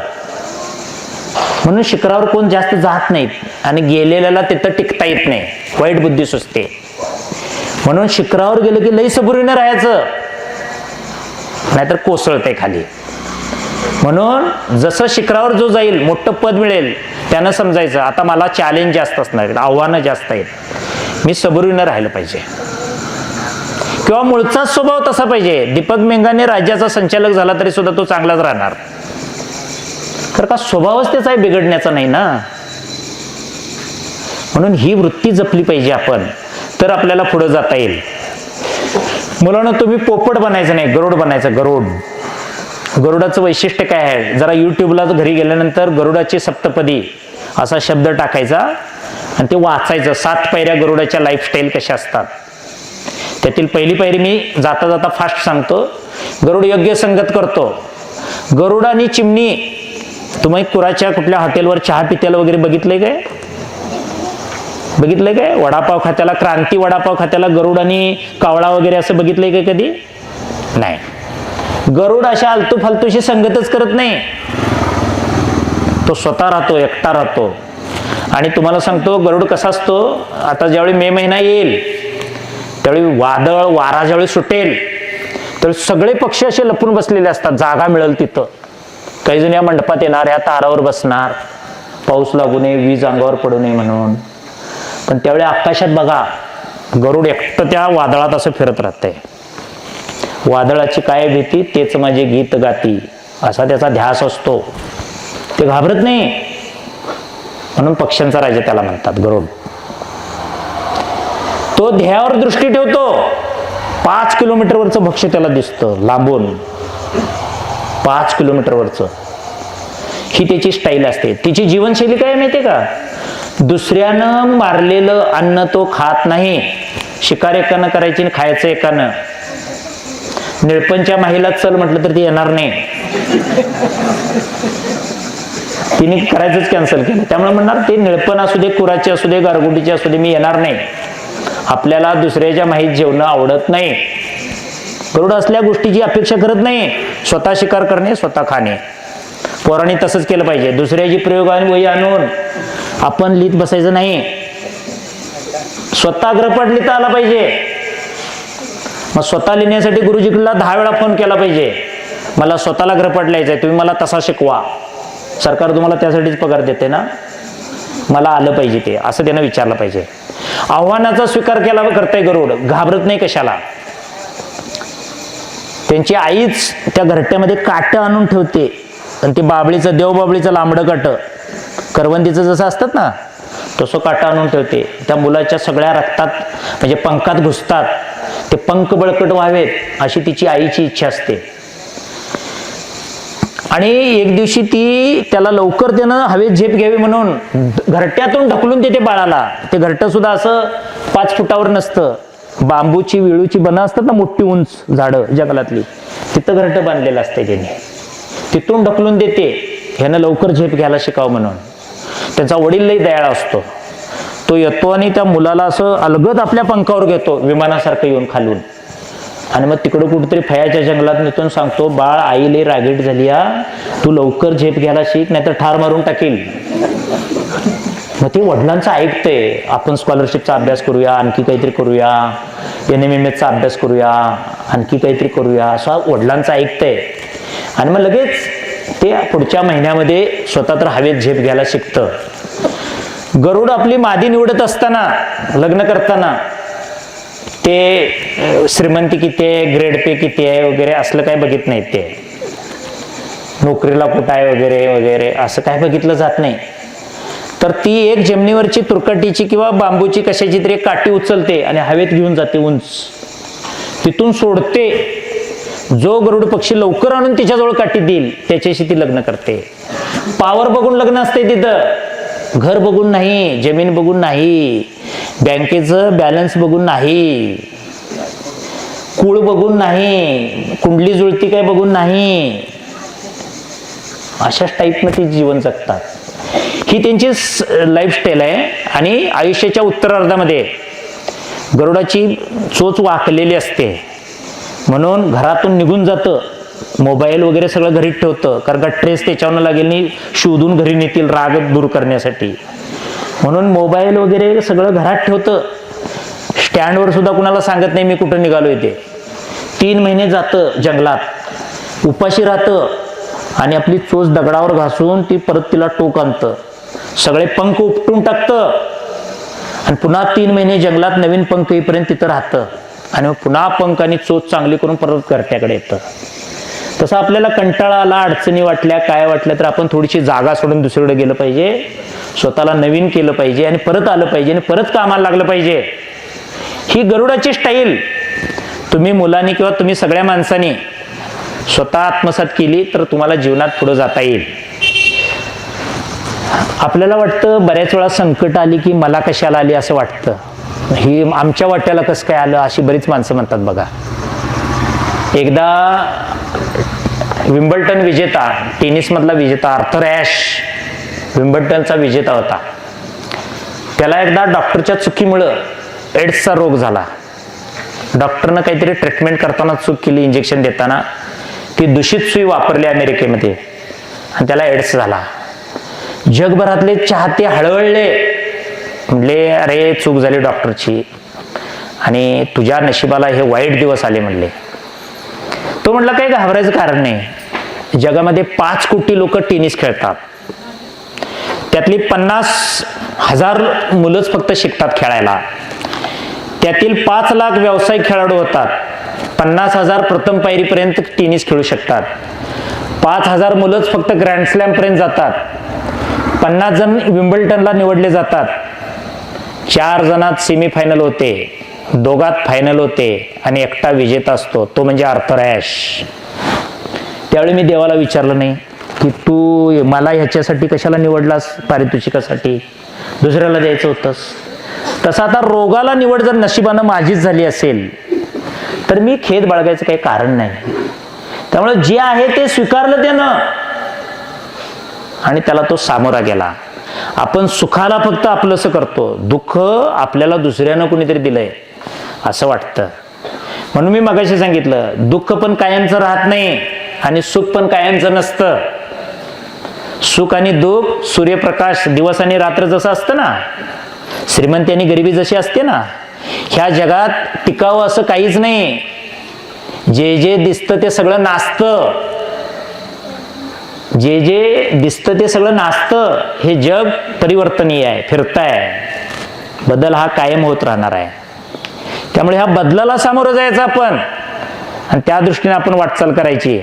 म्हणून शिखरावर कोण जास्त जात नाहीत आणि गेलेल्याला तिथं टिकता येत नाही, वाईट बुद्धी सुचते. म्हणून शिखरावर गेलं की लई सबुरीनं राहायचं, नाहीतर कोसळते खाली. म्हणून जसं शिखरावर जो जाईल, मोठं पद मिळेल, त्यानं समजायचं आता मला चॅलेंज जास्त असणार आहेत, आव्हानं जास्त आहेत, मी सबुरीनं राहिलं पाहिजे. किंवा मूळचाच स्वभाव तसा पाहिजे. दीपक मेंगाने राज्याचा संचालक झाला तरी सुद्धा तो चांगलाच राहणार, कारण का स्वभावच त्याचा बिघडण्याचा नाही ना. म्हणून ही वृत्ती जपली पाहिजे आपण, तर आपल्याला पुढे जाता येईल. मुलांना तुम्ही पोपट बनायचं नाही, गरुड बनायचं. गरुड, गरुडाचं वैशिष्ट्य काय आहे, जरा युट्यूबला घरी गेल्यानंतर गरुडाची सप्तपदी असा शब्द टाकायचा आणि ते वाचायचं. 7 पायऱ्या गरुडाच्या लाईफस्टाईल कशा असतात. त्यातील पहिली पायरी मी जाता जाता फास्ट सांगतो. गरुड योग्य संगत करतो. गरुड आणि चिमणी, तुम्ही कुराच्या कुठल्या हॉटेलवर चहा पित्याला वगैरे बघितलंय काय? बघितलंय काय? वडापाव खात्याला, क्रांती वडापाव खात्याला गरुड आणि कावळा वगैरे असं बघितलंय काय कधी? नाही. गरुड अशा आलतू फालतूशी संगतच करत नाही, तो स्वतः राहतो, एकटा राहतो. आणि तुम्हाला सांगतो गरुड कसा असतो, आता ज्यावेळी मे महिना येईल त्यावेळी वादळ वारा ज्यावेळी सुटेल त्यावेळी सगळे पक्षी असे लपून बसलेले असतात, जागा मिळेल तिथं. काही जण या मंडपात येणार, या तारावर बसणार, पाऊस लागू नये, वीज अंगावर पडू नये म्हणून. पण त्यावेळी आकाशात बघा, गरुड एकटं त्या वादळात असं फिरत राहतंय. वादळाची काय भीती, तेच माझे गीत गाती, असा त्याचा ध्यास असतो. ते घाबरत नाही, म्हणून पक्ष्यांचा राजा त्याला म्हणतात गरुड. तो ध्येयावर दृष्टी ठेवतो. 5 किलोमीटरवरचं भक्ष्य त्याला दिसतं लांबून, 5 किलोमीटरवरचं. ही त्याची स्टाईल असते. तिची जीवनशैली काय माहितीये का, दुसऱ्यानं मारलेलं अन्न तो खात नाही. शिकार एकानं करायची आणि खायचं एकानं. निळपणच्या माहीला चल म्हटलं तर ती येणार नाही, तिने करायचंच कॅन्सल केलं. त्यामुळे म्हणणार ते निळपण असू दे, कुराची असू दे, गारगुटीची असू दे, मी येणार नाही. आपल्याला दुसऱ्याच्या माहीत जेवणं आवडत नाही. गरुड असल्या गोष्टीची अपेक्षा करत नाही. स्वतः शिकार करणे, स्वतः खाणे. पोरांनी तसंच केलं पाहिजे. दुसऱ्याची प्रयोग आणि वही आणून आपण लिहित बसायचं नाही. स्वतः ग्रहपाठ लिहिता आला पाहिजे. मग स्वतः लिहिण्यासाठी गुरुजीकडला 10 वेळा फोन केला पाहिजे. मला स्वतःला ग्रहपाठ लिहायचंय, तुम्ही मला तसा शिकवा. सरकार तुम्हाला त्यासाठीच पगार देते ना, मला आलं पाहिजे ते, असं त्यानं विचारलं पाहिजे. आव्हानाचा स्वीकार केला करताय गरुड, घाबरत नाही कशाला. त्यांची आईच त्या घरट्यामध्ये काटं आणून ठेवते, आणि ते बाबळीचं, देवबाबळीचं लांबडं काटं, करवंदीचं जसं असतात ना तसं काटं आणून ठेवते. त्या मुलाच्या सगळ्या रक्तात म्हणजे पंखात घुसतात, ते पंख बळकट व्हावेत अशी तिची आईची इच्छा असते. आणि एक दिवशी ती त्याला लवकर त्यानं हवेत झेप घ्यावी म्हणून घरट्यातून ढकलून देते बाळाला. ते घरटं सुद्धा असं 5 फुटावर नसतं, बांबूची विळूची बनं असतात ना मोठी उंच झाडं जंगलातली, तिथं घरटं बांधलेलं असते त्याने. तिथून ढकलून देते, ह्यानं लवकर झेप घ्यायला शिकावं म्हणून. त्याचा वडील लई दयाळा असतो. तो येतो आणि त्या मुलाला असं अलगद आपल्या पंखावर घेतो, विमानासारखं येऊन खालून. आणि मग तिकडं कुठेतरी फयाच्या जंगलात नेतो सांगतो, बाळ आई लई रागीट झाली हा, तू लवकर झेप घ्यायला शिक नाहीतर ठार मारून टाकील. मग ते वडिलांचं ऐकतंय, आपण स्कॉलरशिपचा अभ्यास करूया, आणखी काहीतरी करूया, NMMSचा अभ्यास करूया, आणखी काहीतरी करूया, असं वडिलांचं ऐकतंय. आणि मग लगेच ते पुढच्या महिन्यामध्ये स्वतः तर हवेत झेप घ्यायला शिकतं. गरुड आपली मादी निवडत असताना, लग्न करताना, ते श्रीमंती किती आहे, ग्रेड पे किती आहे वगैरे असलं काय बघित नाहीत. ते नोकरीला कुठं आहे वगैरे वगैरे असं काय बघितलं जात नाही. तर ती एक जमिनीवरची तुरकटीची किंवा बांबूची कशाची तरी काठी उचलते आणि हवेत घेऊन जाते उंच, तिथून सोडते. जो गरुड पक्षी लवकर आणून तिच्याजवळ काठी देईल त्याच्याशी ती लग्न करते. पावर बघून लग्न असते तिथं, घर बघून नाही, जमीन बघून नाही, बँकेचं बॅलन्स बघून नाही, कुळ बघून नाही, कुंडली जुळती काय बघून नाही. अशाच टाईपनं ती जीवन जगतात. ही त्यांची लाईफस्टाईल आहे. आणि आयुष्याच्या उत्तरार्धामध्ये गरुडाची चोच वाकलेली असते, म्हणून घरातून निघून जातं, मोबाईल वगैरे सगळं घरी ठेवतं, कारण का ट्रेस त्याच्यावर लागेल नाही, शोधून घरी नेतील राग दूर करण्यासाठी, म्हणून मोबाईल वगैरे सगळं घरात ठेवतं. स्टँडवर सुद्धा कुणाला सांगत नाही मी कुठं निघालोय ते. 3 महिने जातं जंगलात, उपाशी राहतं आणि आपली चोच दगडावर घासून ती परत तिला टोक आणतं, सगळे पंख उपटून टाकतं आणि पुन्हा 3 महिने जंगलात नवीन पंख येईपर्यंत तिथं राहतं आणि मग पुन्हा पंख आणि चोच चांगली करून परत घरट्याकडे येतं. तसं आपल्याला कंटाळा आला, अडचणी वाटल्या, काय वाटल्या तर आपण थोडीशी जागा सोडून दुसरीकडे गेलं पाहिजे, स्वतःला नवीन केलं पाहिजे आणि परत आलं पाहिजे आणि परत कामाला लागलं पाहिजे. ही गरुडाची स्टाईल तुम्ही मुलांनी किंवा तुम्ही सगळ्या माणसांनी स्वतः आत्मसात केली तर तुम्हाला जीवनात पुढे जाता येईल. आपल्याला वाटतं बऱ्याच वेळा संकट आली की मला कशाला आली असं वाटतं, ही आमच्या वाट्याला कसं काय आलं अशी बरीच माणसं म्हणतात. बघा, एकदा विम्बल्टन विजेता, टेनिस मधला विजेता आर्थर ॲश विम्बल्टनचा विजेता होता. त्याला एकदा डॉक्टरच्या चुकीमुळं एड्सचा रोग झाला. डॉक्टरनं काहीतरी ट्रीटमेंट करताना चूक केली, इंजेक्शन देताना ती दूषित सुई वापरली अमेरिकेमध्ये आणि त्याला एड्स झाला. जगभरातले चाहते हळहळले, म्हणले अरे चूक झाली डॉक्टरची आणि तुझ्या नशिबाला हे वाईट दिवस आले म्हणले. तो म्हटला काही घाबरायचं कारण नाही, जगामध्ये 5 कोटी लोक टेनिस खेळतात, त्यातली 50,000 मुलंच फक्त शिकतात खेळायला, त्यातील 5 लाख व्यावसायिक खेळाडू होतात, 50,000 प्रथम पायरीपर्यंत टेनिस खेळू शकतात, 5,000 मुलंच फक्त ग्रँड स्लॅम पर्यंत जातात, 50 जण विम्बल्टनला निवडले जातात, 4 जणात सेमीफायनल होते, 2घात फायनल होते आणि एकटा विजेता असतो, तो म्हणजे आर्थर ॲश. त्यावेळी मी देवाला विचारलं नाही की तू मला ह्याच्यासाठी कशाला निवडलास, पारितोषिकासाठी, दुसऱ्याला द्यायचं होतंस. तसं आता रोगाला निवड जर नशिबानं माझीच झाली असेल तर मी खेद बाळगायचं काही कारण नाही. त्यामुळे जे आहे ते स्वीकारलं त्यानं आणि त्याला तो सामोरा गेला. आपण सुखाला फक्त आपलंसं करतो, दुःख आपल्याला दुसऱ्यानं कुणीतरी दिलंय असं वाटतं. म्हणून मी मगाशी सांगितलं, दुःख पण कायमचं राहत नाही आणि सुख पण कायमचं नसतं. सुख आणि दुःख, सूर्यप्रकाश, दिवस आणि रात्र जसं असतं ना, श्रीमंती आणि गरिबी जशी असते ना, ह्या जगात टिकावं असं काहीच नाही. जे जे दिसतं ते सगळं नाचतं, जे जे दिसतं ते सगळं नाचतं. हे जग परिवर्तनीय आहे, फिरताय, बदल हा कायम होत राहणार आहे. त्यामुळे ह्या बदलाला सामोरं जायचं आपण आणि त्या दृष्टीने आपण वाटचाल करायची.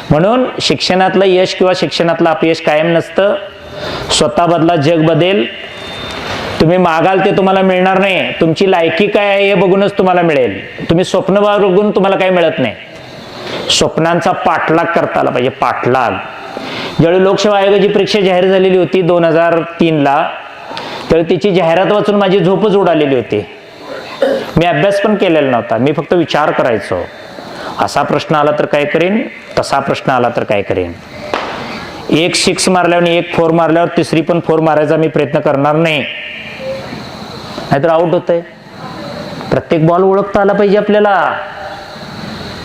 म्हणून शिक्षणातलं यश किंवा शिक्षणातलं अपयश कायम नसतं. स्वतः बदला, जग बदलेल. तुम्ही मागाल ते तुम्हाला मिळणार नाही, तुमची लायकी काय आहे हे बघूनच तुम्हाला मिळेल. तुम्ही स्वप्न बघून तुम्हाला काही मिळत नाही. स्वप्नांचा पाठलाग करता आला पाहिजे, पाठलाग. ज्यावेळी लोकसेवा आयोगाची परीक्षा जाहीर झालेली होती 2003ला, त्यावेळी त्याची जाहिरात वाचून माझी झोपच उडालेली होती. मी अभ्यास पण केलेला नव्हता, मी फक्त विचार करायचो, असा प्रश्न आला तर काय करेन, तसा प्रश्न आला तर काय करेन. 1 6 मारल्यावर 1 4 मारल्यावर तिसरी पण 4 मारायचा मी प्रयत्न करणार नाही, नाहीतर आउट होतंय. प्रत्येक बॉल ओळखता आला पाहिजे आपल्याला.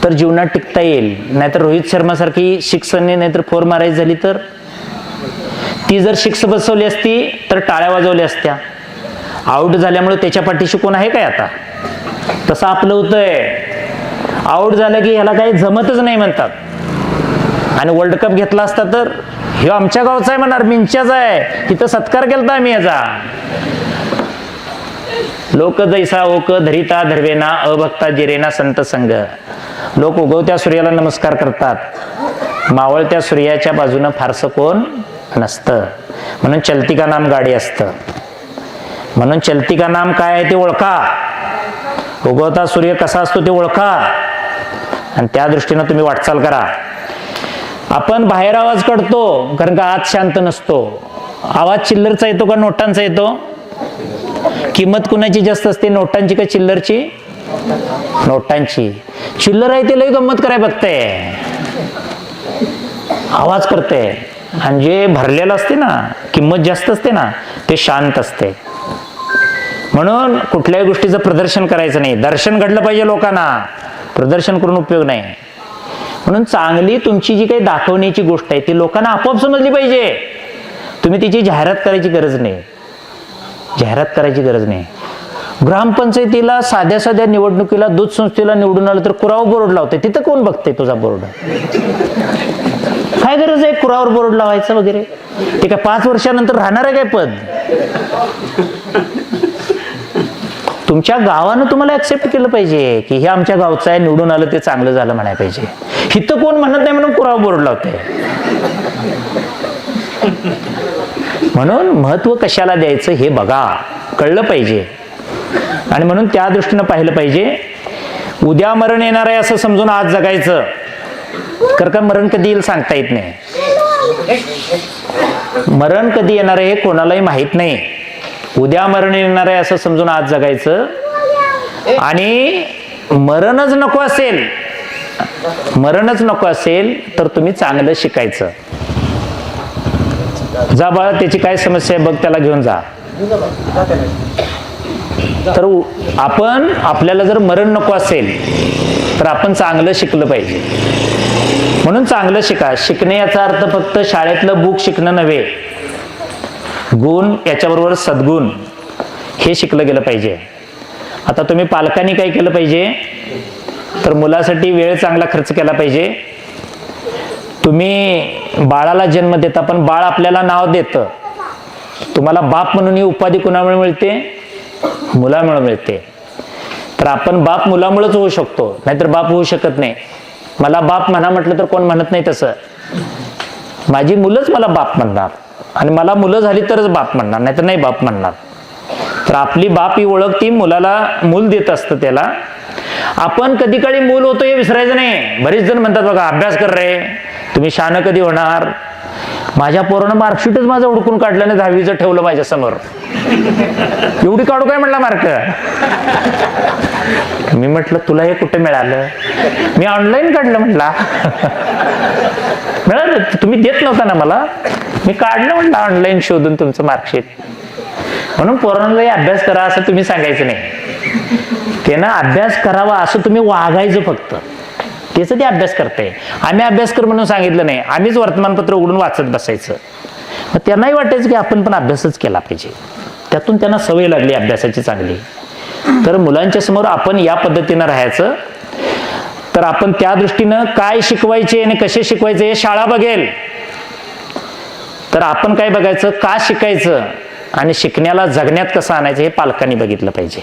तर जीवनात टिकता येईल. नाहीतर रोहित शर्मा सारखी सिक्सने नाहीतर 4 मारायची झाली तर, ती जर सिक्स बसवली असती तर टाळ्या वाजवल्या असत्या. आऊट झाल्यामुळे त्याच्या पाठीशी कोण आहे काय आता? तसं आपलं होतंय, आऊट झालं की ह्याला काही जमतच नाही म्हणतात. आणि वर्ल्ड कप घेतला असता तर हे आमच्या गावचा आहे म्हणणार, मिंच्याचा आहे, तिथं सत्कार केलता आम्ही याचा. लोक जैसा ओक धरिता धर्वेना अभक्ता जिरेना संत संग. लोक उगवत्या सूर्याला नमस्कार करतात, मावळत्या सूर्याच्या बाजूनं फारसं कोण नसतं. म्हणून चलती का नाम गाडी असतं. म्हणून चलती का नाम काय आहे ते ओळखा, उगवता सूर्य कसा असतो ते ओळखा, आणि त्या दृष्टीनं तुम्ही वाटचाल करा. आपण बाहेर आवाज काढतो कारण का आत शांत नसतो. आवाज चिल्लरचा येतो का नोटांचा येतो? किंमत कुणाची जास्त असते, नोटांची का चिल्लरची? नोटांची. चिल्लर आहे ते लई गंमत कराय बघते, आवाज करते. आणि जे भरलेलं असते ना, किंमत जास्त असते ना, ते शांत असते. म्हणून कुठल्याही गोष्टीचं प्रदर्शन करायचं नाही. दर्शन घडलं पाहिजे लोकांना, प्रदर्शन करून उपयोग नाही. म्हणून चांगली तुमची जी काही दाखवण्याची गोष्ट आहे ती लोकांना आपोआप समजली पाहिजे. तुम्ही तिची जाहिरात करायची गरज नाही, जाहिरात करायची गरज नाही. ग्रामपंचायतीला साध्या साध्या निवडणुकीला दूध संस्थेला निवडून आलं तर कुरावर बोर्ड लावते, तिथं कोण बघते तुझा बोर्ड? काय गरज आहे कुरावर बोर्ड लावायचं वगैरे? ते काय 5 वर्षानंतर राहणार आहे काय पद? तुमच्या गावानं तुम्हाला ऍक्सेप्ट केलं पाहिजे की हे आमच्या गावचं आहे, निवडून आलं ते चांगलं झालं म्हणायला पाहिजे. हिथं कोण म्हणत नाही म्हणून कुरावर बोर्ड लावते. म्हणून महत्व कशाला द्यायचं हे बघा, कळलं पाहिजे. आणि म्हणून त्या दृष्टीनं पाहिलं पाहिजे. उद्या मरण येणार आहे असं समजून आज जगायचं, कारण का मरण कधी येईल सांगता येत नाही. मरण कधी येणार आहे हे कोणालाही माहित नाही. उद्या मरण येणार आहे असं समजून आज जगायचं. आणि मरणच नको असेल, मरणच नको असेल तर तुम्ही चांगलं शिकायचं. जा बाळा, त्याची काय समस्या आहे बघ, त्याला घेऊन जा. तर आपण, आपल्याला जर मरण नको असेल तर आपण चांगलं शिकलं पाहिजे. म्हणून चांगलं शिका. शिकणे याचा अर्थ फक्त शाळेतलं बुक शिकणं नव्हे, गुण याच्याबरोबर सद्गुण हे शिकलं गेलं पाहिजे. आता तुम्ही पालकांनी काय केलं पाहिजे तर मुलासाठी वेळ चांगला खर्च केला पाहिजे. तुम्ही बाळाला जन्म देता पण बाळ आपल्याला नाव देतं. तुम्हाला बाप म्हणून ही उपाधी कुणामुळे मिळते? मुलामुळे मिळते. तर आपण बाप मुलामुळेच होऊ शकतो, नाहीतर बाप होऊ शकत नाही. मला बाप म्हणा म्हटलं तर कोण म्हणत नाही तसं. माझी मुलंच मला बाप म्हणणार, आणि मला मुलं झाली तरच बाप म्हणणार, नाहीतर नाही बाप म्हणणार. तर आपली बाप ही ओळख ती मुलाला मूल देत असतं त्याला. आपण कधी काळी मूल होतो हे विसरायचं नाही. बरेच जण म्हणतात बघा, अभ्यास कर रे, तुम्ही शहाणं कधी होणार. माझ्या पोरानं मार्कशीटच माझं उडकून काढलं आणि 10वीचं ठेवलं माझ्या समोर. एवढी काढू काय म्हणला मार्क? मी म्हटलं तुला हे कुठे मिळालं? मी ऑनलाईन काढलं म्हटला. मिळालं, तुम्ही देत नव्हता ना मला, मी काढलं म्हटलं ऑनलाईन शोधून तुमचं मार्कशीट. म्हणून पोरांना अभ्यास करा असं तुम्ही सांगायचं नाही. त्यानं अभ्यास करावा असं तुम्ही वागायचं फक्त. त्याचं ते अभ्यास करताय. आम्ही अभ्यास कर म्हणून सांगितलं नाही, आम्हीच वर्तमानपत्र उघडून वाचत बसायचं. मग त्यांनाही वाटायचं की आपण पण अभ्यासच केला पाहिजे. त्यातून त्यांना सवय लागली अभ्यासाची चांगली. तर मुलांच्या समोर आपण या पद्धतीनं राहायचं. तर आपण त्या दृष्टीनं काय शिकवायचे आणि कसे शिकवायचे हे शाळा बघेल. तर आपण काय बघायचं, का शिकायचं आणि शिकण्याला जगण्यात कसं आणायचं हे पालकांनी बघितलं पाहिजे.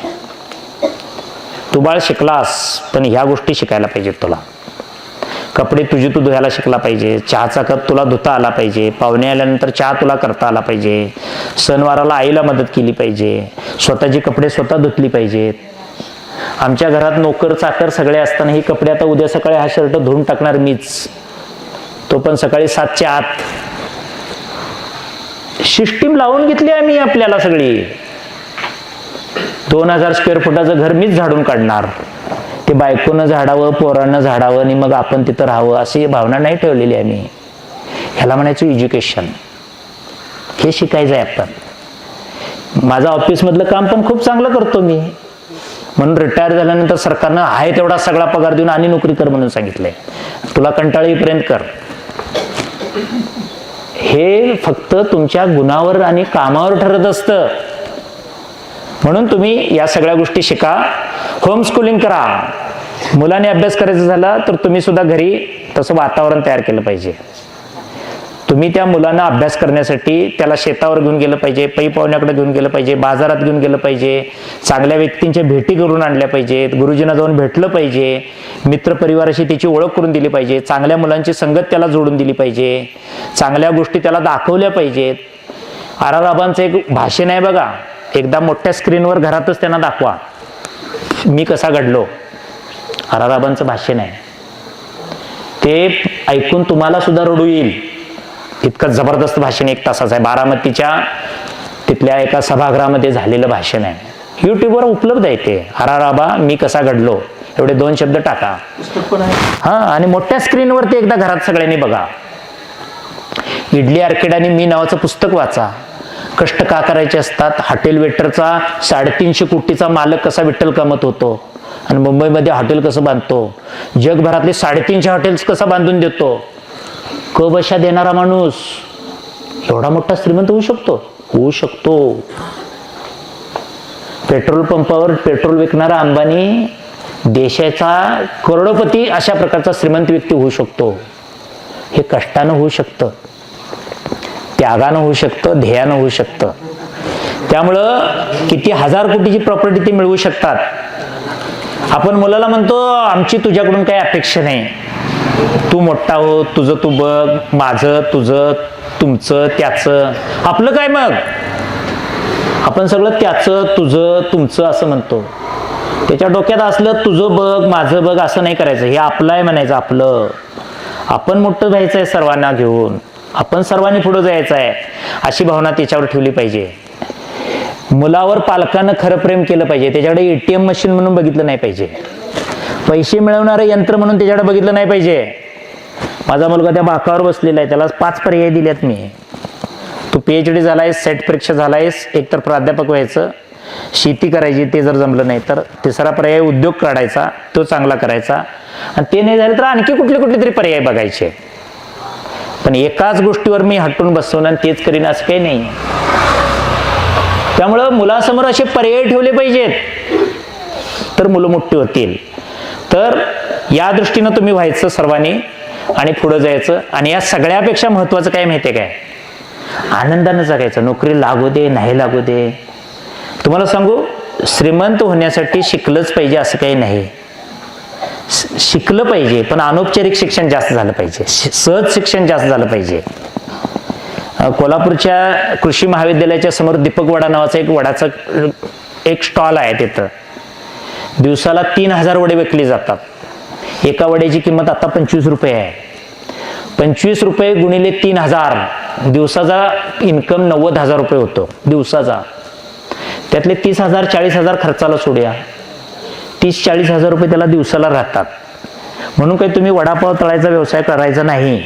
तू बाळ शिकलास पण ह्या गोष्टी शिकायला पाहिजेत तुला. कपडे तुझी तू धुवायला शिकला पाहिजे, चहाचा कप तुला धुता आला पाहिजे, पाहुणे आल्यानंतर चहा तुला करता आला पाहिजे, सणवाराला आईला मदत केली पाहिजे, स्वतःची कपडे स्वतः धुतली पाहिजेत. आमच्या घरात नोकर चाकर सगळे असताना ही कपडे आता उद्या सकाळी हा शर्ट धुवून टाकणार मीच, तो पण सकाळी 7च्या आत. सिस्टीम लावून घेतली आम्ही आपल्याला सगळी. 2000 स्क्वेअर फुटाचं घर मीच झाडून काढणार. ते बायकोनं झाडावं, पोरानं झाडावं आणि मग आपण तिथं राहावं अशी भावना नाही ठेवलेली आम्ही. ह्याला म्हणायचं एज्युकेशन. हे शिकायचं आहे आपण. माझं ऑफिसमधलं काम पण खूप चांगलं करतो मी. म्हणून रिटायर झाल्यानंतर सरकारनं आहे तेवढा सगळा पगार देऊन आणि नोकरी कर म्हणून सांगितलंय. तुला कंटाळीपर्यंत कर. हे फक्त तुमच्या गुणावर आणि कामावर ठरत असतं. म्हणून तुम्ही या सगळ्या गोष्टी शिका. होम स्कूलिंग करा. मुलाने अभ्यास करायचा झाला तर तुम्ही सुद्धा घरी तसं वातावरण तयार केलं पाहिजे. तुम्ही त्या मुलांना अभ्यास करण्यासाठी त्याला शेतावर घेऊन गेलं पाहिजे, पै पाहुण्याकडे घेऊन गेलं पाहिजे, बाजारात घेऊन गेलं पाहिजे, चांगल्या व्यक्तींच्या भेटी करून आणल्या पाहिजेत, गुरुजींना जाऊन भेटलं पाहिजे, मित्रपरिवाराशी त्याची ओळख करून दिली पाहिजे, चांगल्या मुलांची संगत त्याला जोडून दिली पाहिजे, चांगल्या गोष्टी त्याला दाखवल्या पाहिजेत. आराराबांचं एक भाषण आहे बघा, एकदा मोठ्या स्क्रीनवर घरातच त्यांना दाखवा, मी कसा घडलो. आराराबांचं भाषण आहे ते ऐकून तुम्हाला सुद्धा रडू येईल. इतकं जबरदस्त भाषण 1 तासाचं आहे. बारामतीच्या तिथल्या एका सभागृहामध्ये झालेलं भाषण आहे. युट्यूबवर उपलब्ध आहे ते. आराराबा मी कसा घडलो एवढे 2 शब्द टाका. हा, आणि मोठ्या स्क्रीनवर ते एकदा घरात सगळ्यांनी बघा. इडली आर्केड आणि मी नावाचं पुस्तक वाचा. कष्ट का करायचे असतात. हॉटेल वेटरचा 350 कोटीचा मालक कसा विठ्ठल कामत होतो आणि मुंबईमध्ये हॉटेल कसं बांधतो, जगभरातले 350 हॉटेल्स कसा बांधून देतो, बशा देणारा माणूस एवढा मोठा श्रीमंत होऊ शकतो. होऊ शकतो. पेट्रोल पंपावर पेट्रोल विकणारा अंबानी देशाचा करोडपती अशा प्रकारचा श्रीमंत व्यक्ती होऊ शकतो. हे कष्टानं होऊ शकतं, त्यागानं होऊ शकतं, ध्येयानं होऊ शकतं. त्यामुळं किती 1000 कोटीची प्रॉपर्टी ते मिळवू शकतात. आपण मुलाला म्हणतो आमची तुझ्याकडून काही अपेक्षा नाही, तू मोठा हो, तुझं तू बघ, माझं तुझं, तुमचं त्याचं, आपलं काय. मग आपण सगळं त्याचं तुझं तुमचं असं म्हणतो. त्याच्या डोक्यात असलं तुझं बघ माझं बघ असं नाही करायचं. हे आपलं आहे म्हणायचं. आपलं आपण मोठं व्हायचं आहे सर्वांना घेऊन, आपण सर्वांनी पुढे जायचं आहे अशी भावना त्याच्यावर ठेवली पाहिजे. मुलावर पालकानं खरं प्रेम केलं पाहिजे. त्याच्याकडे ATM मशीन म्हणून बघितलं नाही पाहिजे, पैसे मिळवणारं यंत्र म्हणून त्याच्याकडे बघितलं नाही पाहिजे. माझा मुलगा त्या बाकावर बसलेला आहे, त्याला 5 पर्याय दिलेत मी. तू PhD झालायस, सेट परीक्षा झालायस, एकतर प्राध्यापक व्हायचं, शेती करायची ते जर जमलं नाही तर तिसरा पर्याय उद्योग काढायचा, तो चांगला करायचा, आणि ते नाही झालं तर आणखी कुठले तरी पर्याय बघायचे. पण एकाच गोष्टीवर मी हटून बसवून आणि तेच करीन असं काही नाही. त्यामुळं मुलासमोर असे पर्याय ठेवले पाहिजेत तर मुलं मोठी होतील. तर या दृष्टीनं तुम्ही व्हायचं सर्वांनी आणि पुढं जायचं. आणि या सगळ्यापेक्षा महत्वाचं काय माहितीये काय, आनंदानं जगायचं. नोकरी लागू दे नाही लागू दे. तुम्हाला सांगू, श्रीमंत होण्यासाठी शिकलंच पाहिजे असं काही नाही. शिकलं पाहिजे पण अनौपचारिक शिक्षण जास्त झालं पाहिजे, सहज शिक्षण जास्त झालं पाहिजे. कोल्हापूरच्या कृषी महाविद्यालयाच्या समोर दीपक वडा नावाचा एक वडाचा एक स्टॉल आहे. तिथं दिवसाला 3000 वडे विकले जातात. एका वड्याची किंमत आता 25 रुपये आहे. 25 रुपये गुणिले 3000, दिवसाचा इन्कम 90,000 रुपये होतो दिवसाचा. त्यातले 30,000 40,000 खर्चाला सोडूया, 30-40,000 रुपये त्याला दिवसाला राहतात. म्हणून काही तुम्ही वडापाव तळायचा व्यवसाय करायचा नाही.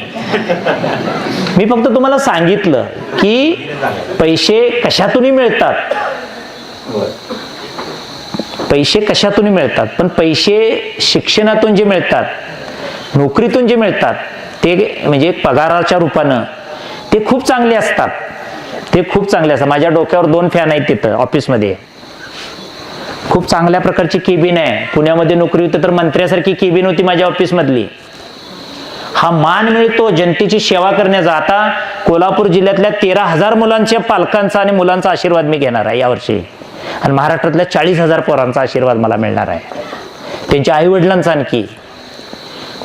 मी फक्त तुम्हाला सांगितलं की पैसे कशातूनही मिळतात, पैसे कशातून मिळतात, पण पैसे शिक्षणातून जे मिळतात, नोकरीतून जे मिळतात ते म्हणजे पगाराच्या रूपानं ते खूप चांगले असतात. ते खूप चांगले असतात. माझ्या डोक्यावर 2 फॅन आहेत तिथं ऑफिसमध्ये. खूप चांगल्या प्रकारची केबिन आहे. पुण्यामध्ये नोकरी होती तर मंत्र्यासारखी केबिन होती माझ्या ऑफिसमधली. हा मान मिळतो जनतेची सेवा करण्याचा. आता कोल्हापूर जिल्ह्यातल्या 13,000 मुलांच्या पालकांचा आणि मुलांचा आशीर्वाद मी घेणार आहे यावर्षी. आणि महाराष्ट्रातल्या 40,000 पोरांचा आशीर्वाद मला मिळणार आहे, त्यांच्या आई वडिलांचा आणखी.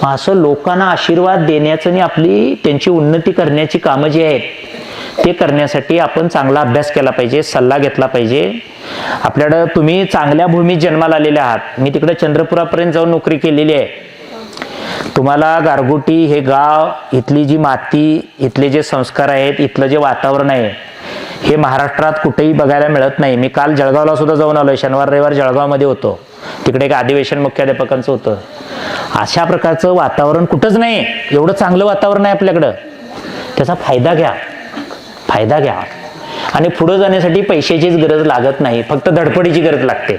असं लोकांना आशीर्वाद देण्याचं आणि आपली त्यांची उन्नती करण्याची कामं जी आहेत ते करण्यासाठी आपण चांगला अभ्यास केला पाहिजे, सल्ला घेतला पाहिजे. आपल्याकडं तुम्ही चांगल्या भूमीत जन्माला आलेले आहात. मी तिकडे चंद्रपुरापर्यंत जाऊन नोकरी केलेली आहे. तुम्हाला गारगोटी हे गाव, इथली जी माती, इथले जे संस्कार आहेत, इथलं जे वातावरण आहे हे महाराष्ट्रात कुठेही बघायला मिळत नाही. मी काल जळगावला सुद्धा जाऊन आलोय. शनिवार रविवार जळगावमध्ये होतो. तिकडे एक अधिवेशन मुख्याध्यापकांचं होतं. अशा प्रकारचं वातावरण कुठंच नाही. एवढं चांगलं वातावरण आहे आपल्याकडं. त्याचा फायदा घ्या, फायदा घ्या. आणि पुढे जाण्यासाठी पैशाचीच गरज लागत नाही, फक्त धडपडीची गरज लागते.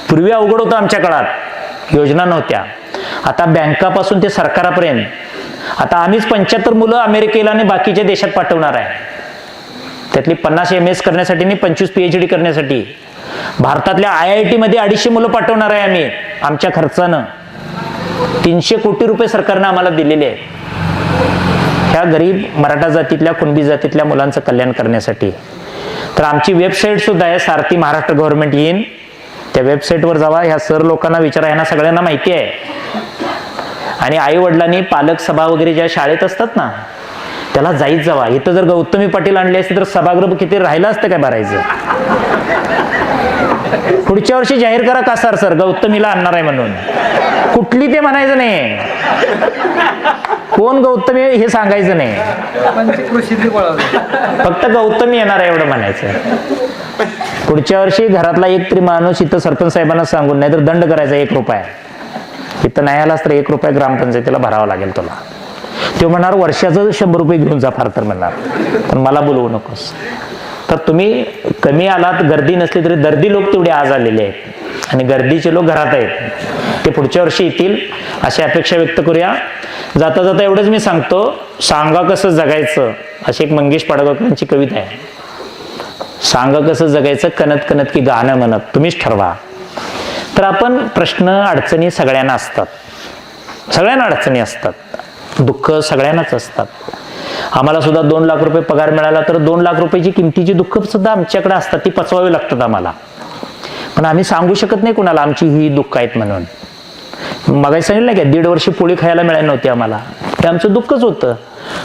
पूर्वी अवघड होतं आमच्या काळात, योजना नव्हत्या. आता बँकापासून ते सरकारापर्यंत. आता आम्हीच 75 मुलं अमेरिकेला आणि बाकीच्या देशात पाठवणार आहे. त्यातली 50 MS करण्यासाठी आणि 25 PhD करण्यासाठी. भारतातल्या IIT मध्ये 250 मुलं पाठवणार आहे आम्ही आमच्या खर्चानं. 300 कोटी रुपये सरकारनं आम्हाला दिलेले आहेत ह्या गरीब मराठा जातीतल्या, कुणबी जातीतल्या मुलांचं कल्याण करण्यासाठी. तर आमची वेबसाईट सुद्धा आहे, सारथी महाराष्ट्र गव्हर्नमेंट इन. त्या वेबसाईटवर जावा, ह्या सर लोकांना विचारा, ह्यांना सगळ्यांना माहिती आहे. आणि आई वडिलांनी पालक सभा वगैरे ज्या शाळेत असतात ना, त्याला जाईत जावा. इथं जर गौतमी पाटील आणली असते तर सभागृह किती राहिलं असतं काय भरायचं. पुढच्या वर्षी जाहीर करा कासार सर गौतमीला आणणार आहे म्हणून. कुठली ते म्हणायचं नाही, कोण गौतमी हे सांगायचं नाही, फक्त गौतमी येणार आहे एवढं म्हणायचं. पुढच्या वर्षी घरातला एक तरी माणूस इथं सरपंच साहेबांना सांगून, नाही तर दंड करायचा 1 रुपया. इथं नाही आलास तर 1 रुपया ग्रामपंचायतीला भरावा लागेल तुला. तो म्हणणार वर्षाचं 100 रुपये घेऊन जा फार तर म्हणणार, पण मला बोलवू नकोस. तर तुम्ही कमी आलात, गर्दी नसली तरी दर्दी लोक तेवढे आज आलेले आहेत आणि गर्दीचे लोक घरात आहेत. ते पुढच्या वर्षी येतील अशी अपेक्षा व्यक्त करूया. जाता जाता एवढंच मी सांगतो, सांगा कसं जगायचं अशी एक मंगेश पाडगावकरांची कविता आहे. सांगा कसं जगायचं, कणत कणत की गाणं म्हणत, तुम्हीच ठरवा. तर आपण प्रश्न अडचणी सगळ्यांना असतात, सगळ्यांना अडचणी असतात, दुःख सगळ्यांनाच असतात. आम्हाला सुद्धा 2 लाख रुपये पगार मिळाला तर 2 लाख रुपयाची किमतीची दुःख सुद्धा आमच्याकडे असतात, ती पचवावी लागतात आम्हाला. पण आम्ही सांगू शकत नाही कुणाला आमची ही दुःख आहेत म्हणून. मगाशी सांगितलं नाही का, 1.5 वर्ष पोळी खायला मिळाली नव्हती आम्हाला, ते आमचं दुःखच होतं.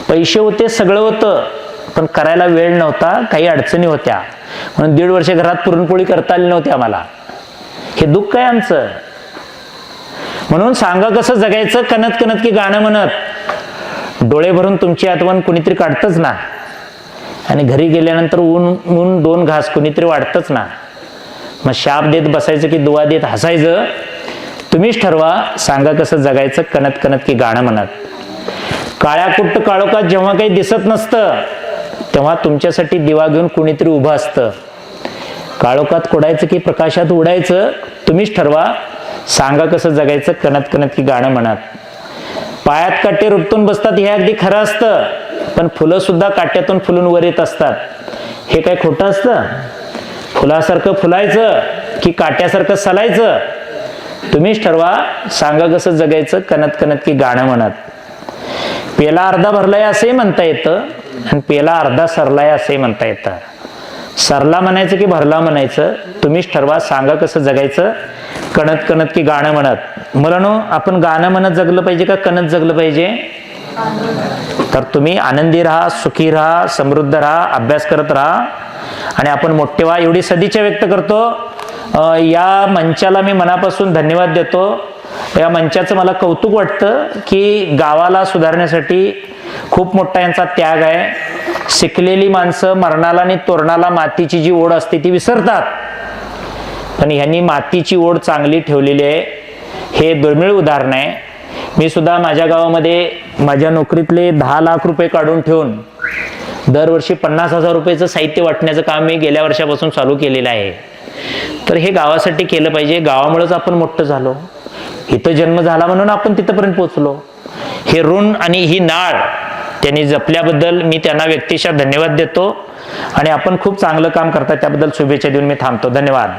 पैसे होते, सगळं होतं, पण करायला वेळ नव्हता, काही अडचणी होत्या म्हणून 1.5 वर्ष घरात पुरणपोळी करता आली नव्हती आम्हाला. हे दुःख आहे आमचं. म्हणून सांगा कसं जगायचं, कणत कणत की गाणं म्हणत. डोळे भरून तुमची आठवण कुणीतरी काढतच ना, आणि घरी गेल्यानंतर ऊन 2 घास कुणीतरी वाढतच ना. मग शाप देत बसायचं की दुवा देत हसायचं, तुम्हीच ठरवा. सांगा कसं जगायचं, कणत कणत की गाणं म्हणत. काळ्या कुट्ट काळोखात जेव्हा काही दिसत नसतं, तेव्हा तुमच्यासाठी दिवा घेऊन कुणीतरी उभं असतं. काळोखात कोडायचं की प्रकाशात उडायचं, तुम्हीच ठरवा. सांगा कसं जगायचं, कणत कणत की गाणं म्हणत. पायात काटे रुपटून बसतात हे अगदी खरं असतं, पण फुलं सुद्धा काट्यातून फुलून वर येत असतात. हे काय खोटं असतं? फुलासारखं फुलायचं की काट्यासारखं सलायचं, तुम्हीच ठरवा. सांगा कसं जगायचं, कणत कणत की गाणं म्हणत. पेला अर्धा भरलाय असंही म्हणता येतं आणि पेला अर्धा सरलाय असंही म्हणता येतं. सरला म्हणायचं की भरला म्हणायचं, तुम्हीच ठरवा. सांगा कसं जगायचं, कणत कणत की गाणं म्हणत. मुलांनो, आपण गाणं म्हणत जगलं पाहिजे का कणत जगलं पाहिजे? तर तुम्ही आनंदी राहा, सुखी राहा, समृद्ध राहा, अभ्यास करत राहा आणि आपण मोठे व्हा एवढी सदिच्छा व्यक्त करतो. या मंचाला मी मनापासून धन्यवाद देतो. या मंचाचं मला कौतुक वाटतं की गावाला सुधारण्यासाठी खूप मोठा यांचा त्याग आहे. शिकलेली माणसं मरणाला आणि तोरणाला मातीची जी ओढ असते ती विसरतात, पण ह्यांनी मातीची ओढ चांगली ठेवलेली आहे. हे दुर्मिळ उदाहरण आहे. मी सुद्धा माझ्या गावामध्ये माझ्या नोकरीतले 10 लाख रुपये काढून ठेवून दरवर्षी 50,000 रुपयाचं साहित्य वाटण्याचं काम मी गेल्या वर्षापासून चालू केलेलं आहे. तर हे गावासाठी केलं पाहिजे. गावामुळेच आपण मोठं झालो, इथं जन्म झाला म्हणून आपण तिथपर्यंत पोहोचलो. हे ऋण आणि ही नाळ त्यांनी जपल्याबद्दल मी त्यांना व्यक्तिशः धन्यवाद देतो आणि आपण खूप चांगलं काम करता त्याबद्दल शुभेच्छा देऊन मी थांबतो. धन्यवाद.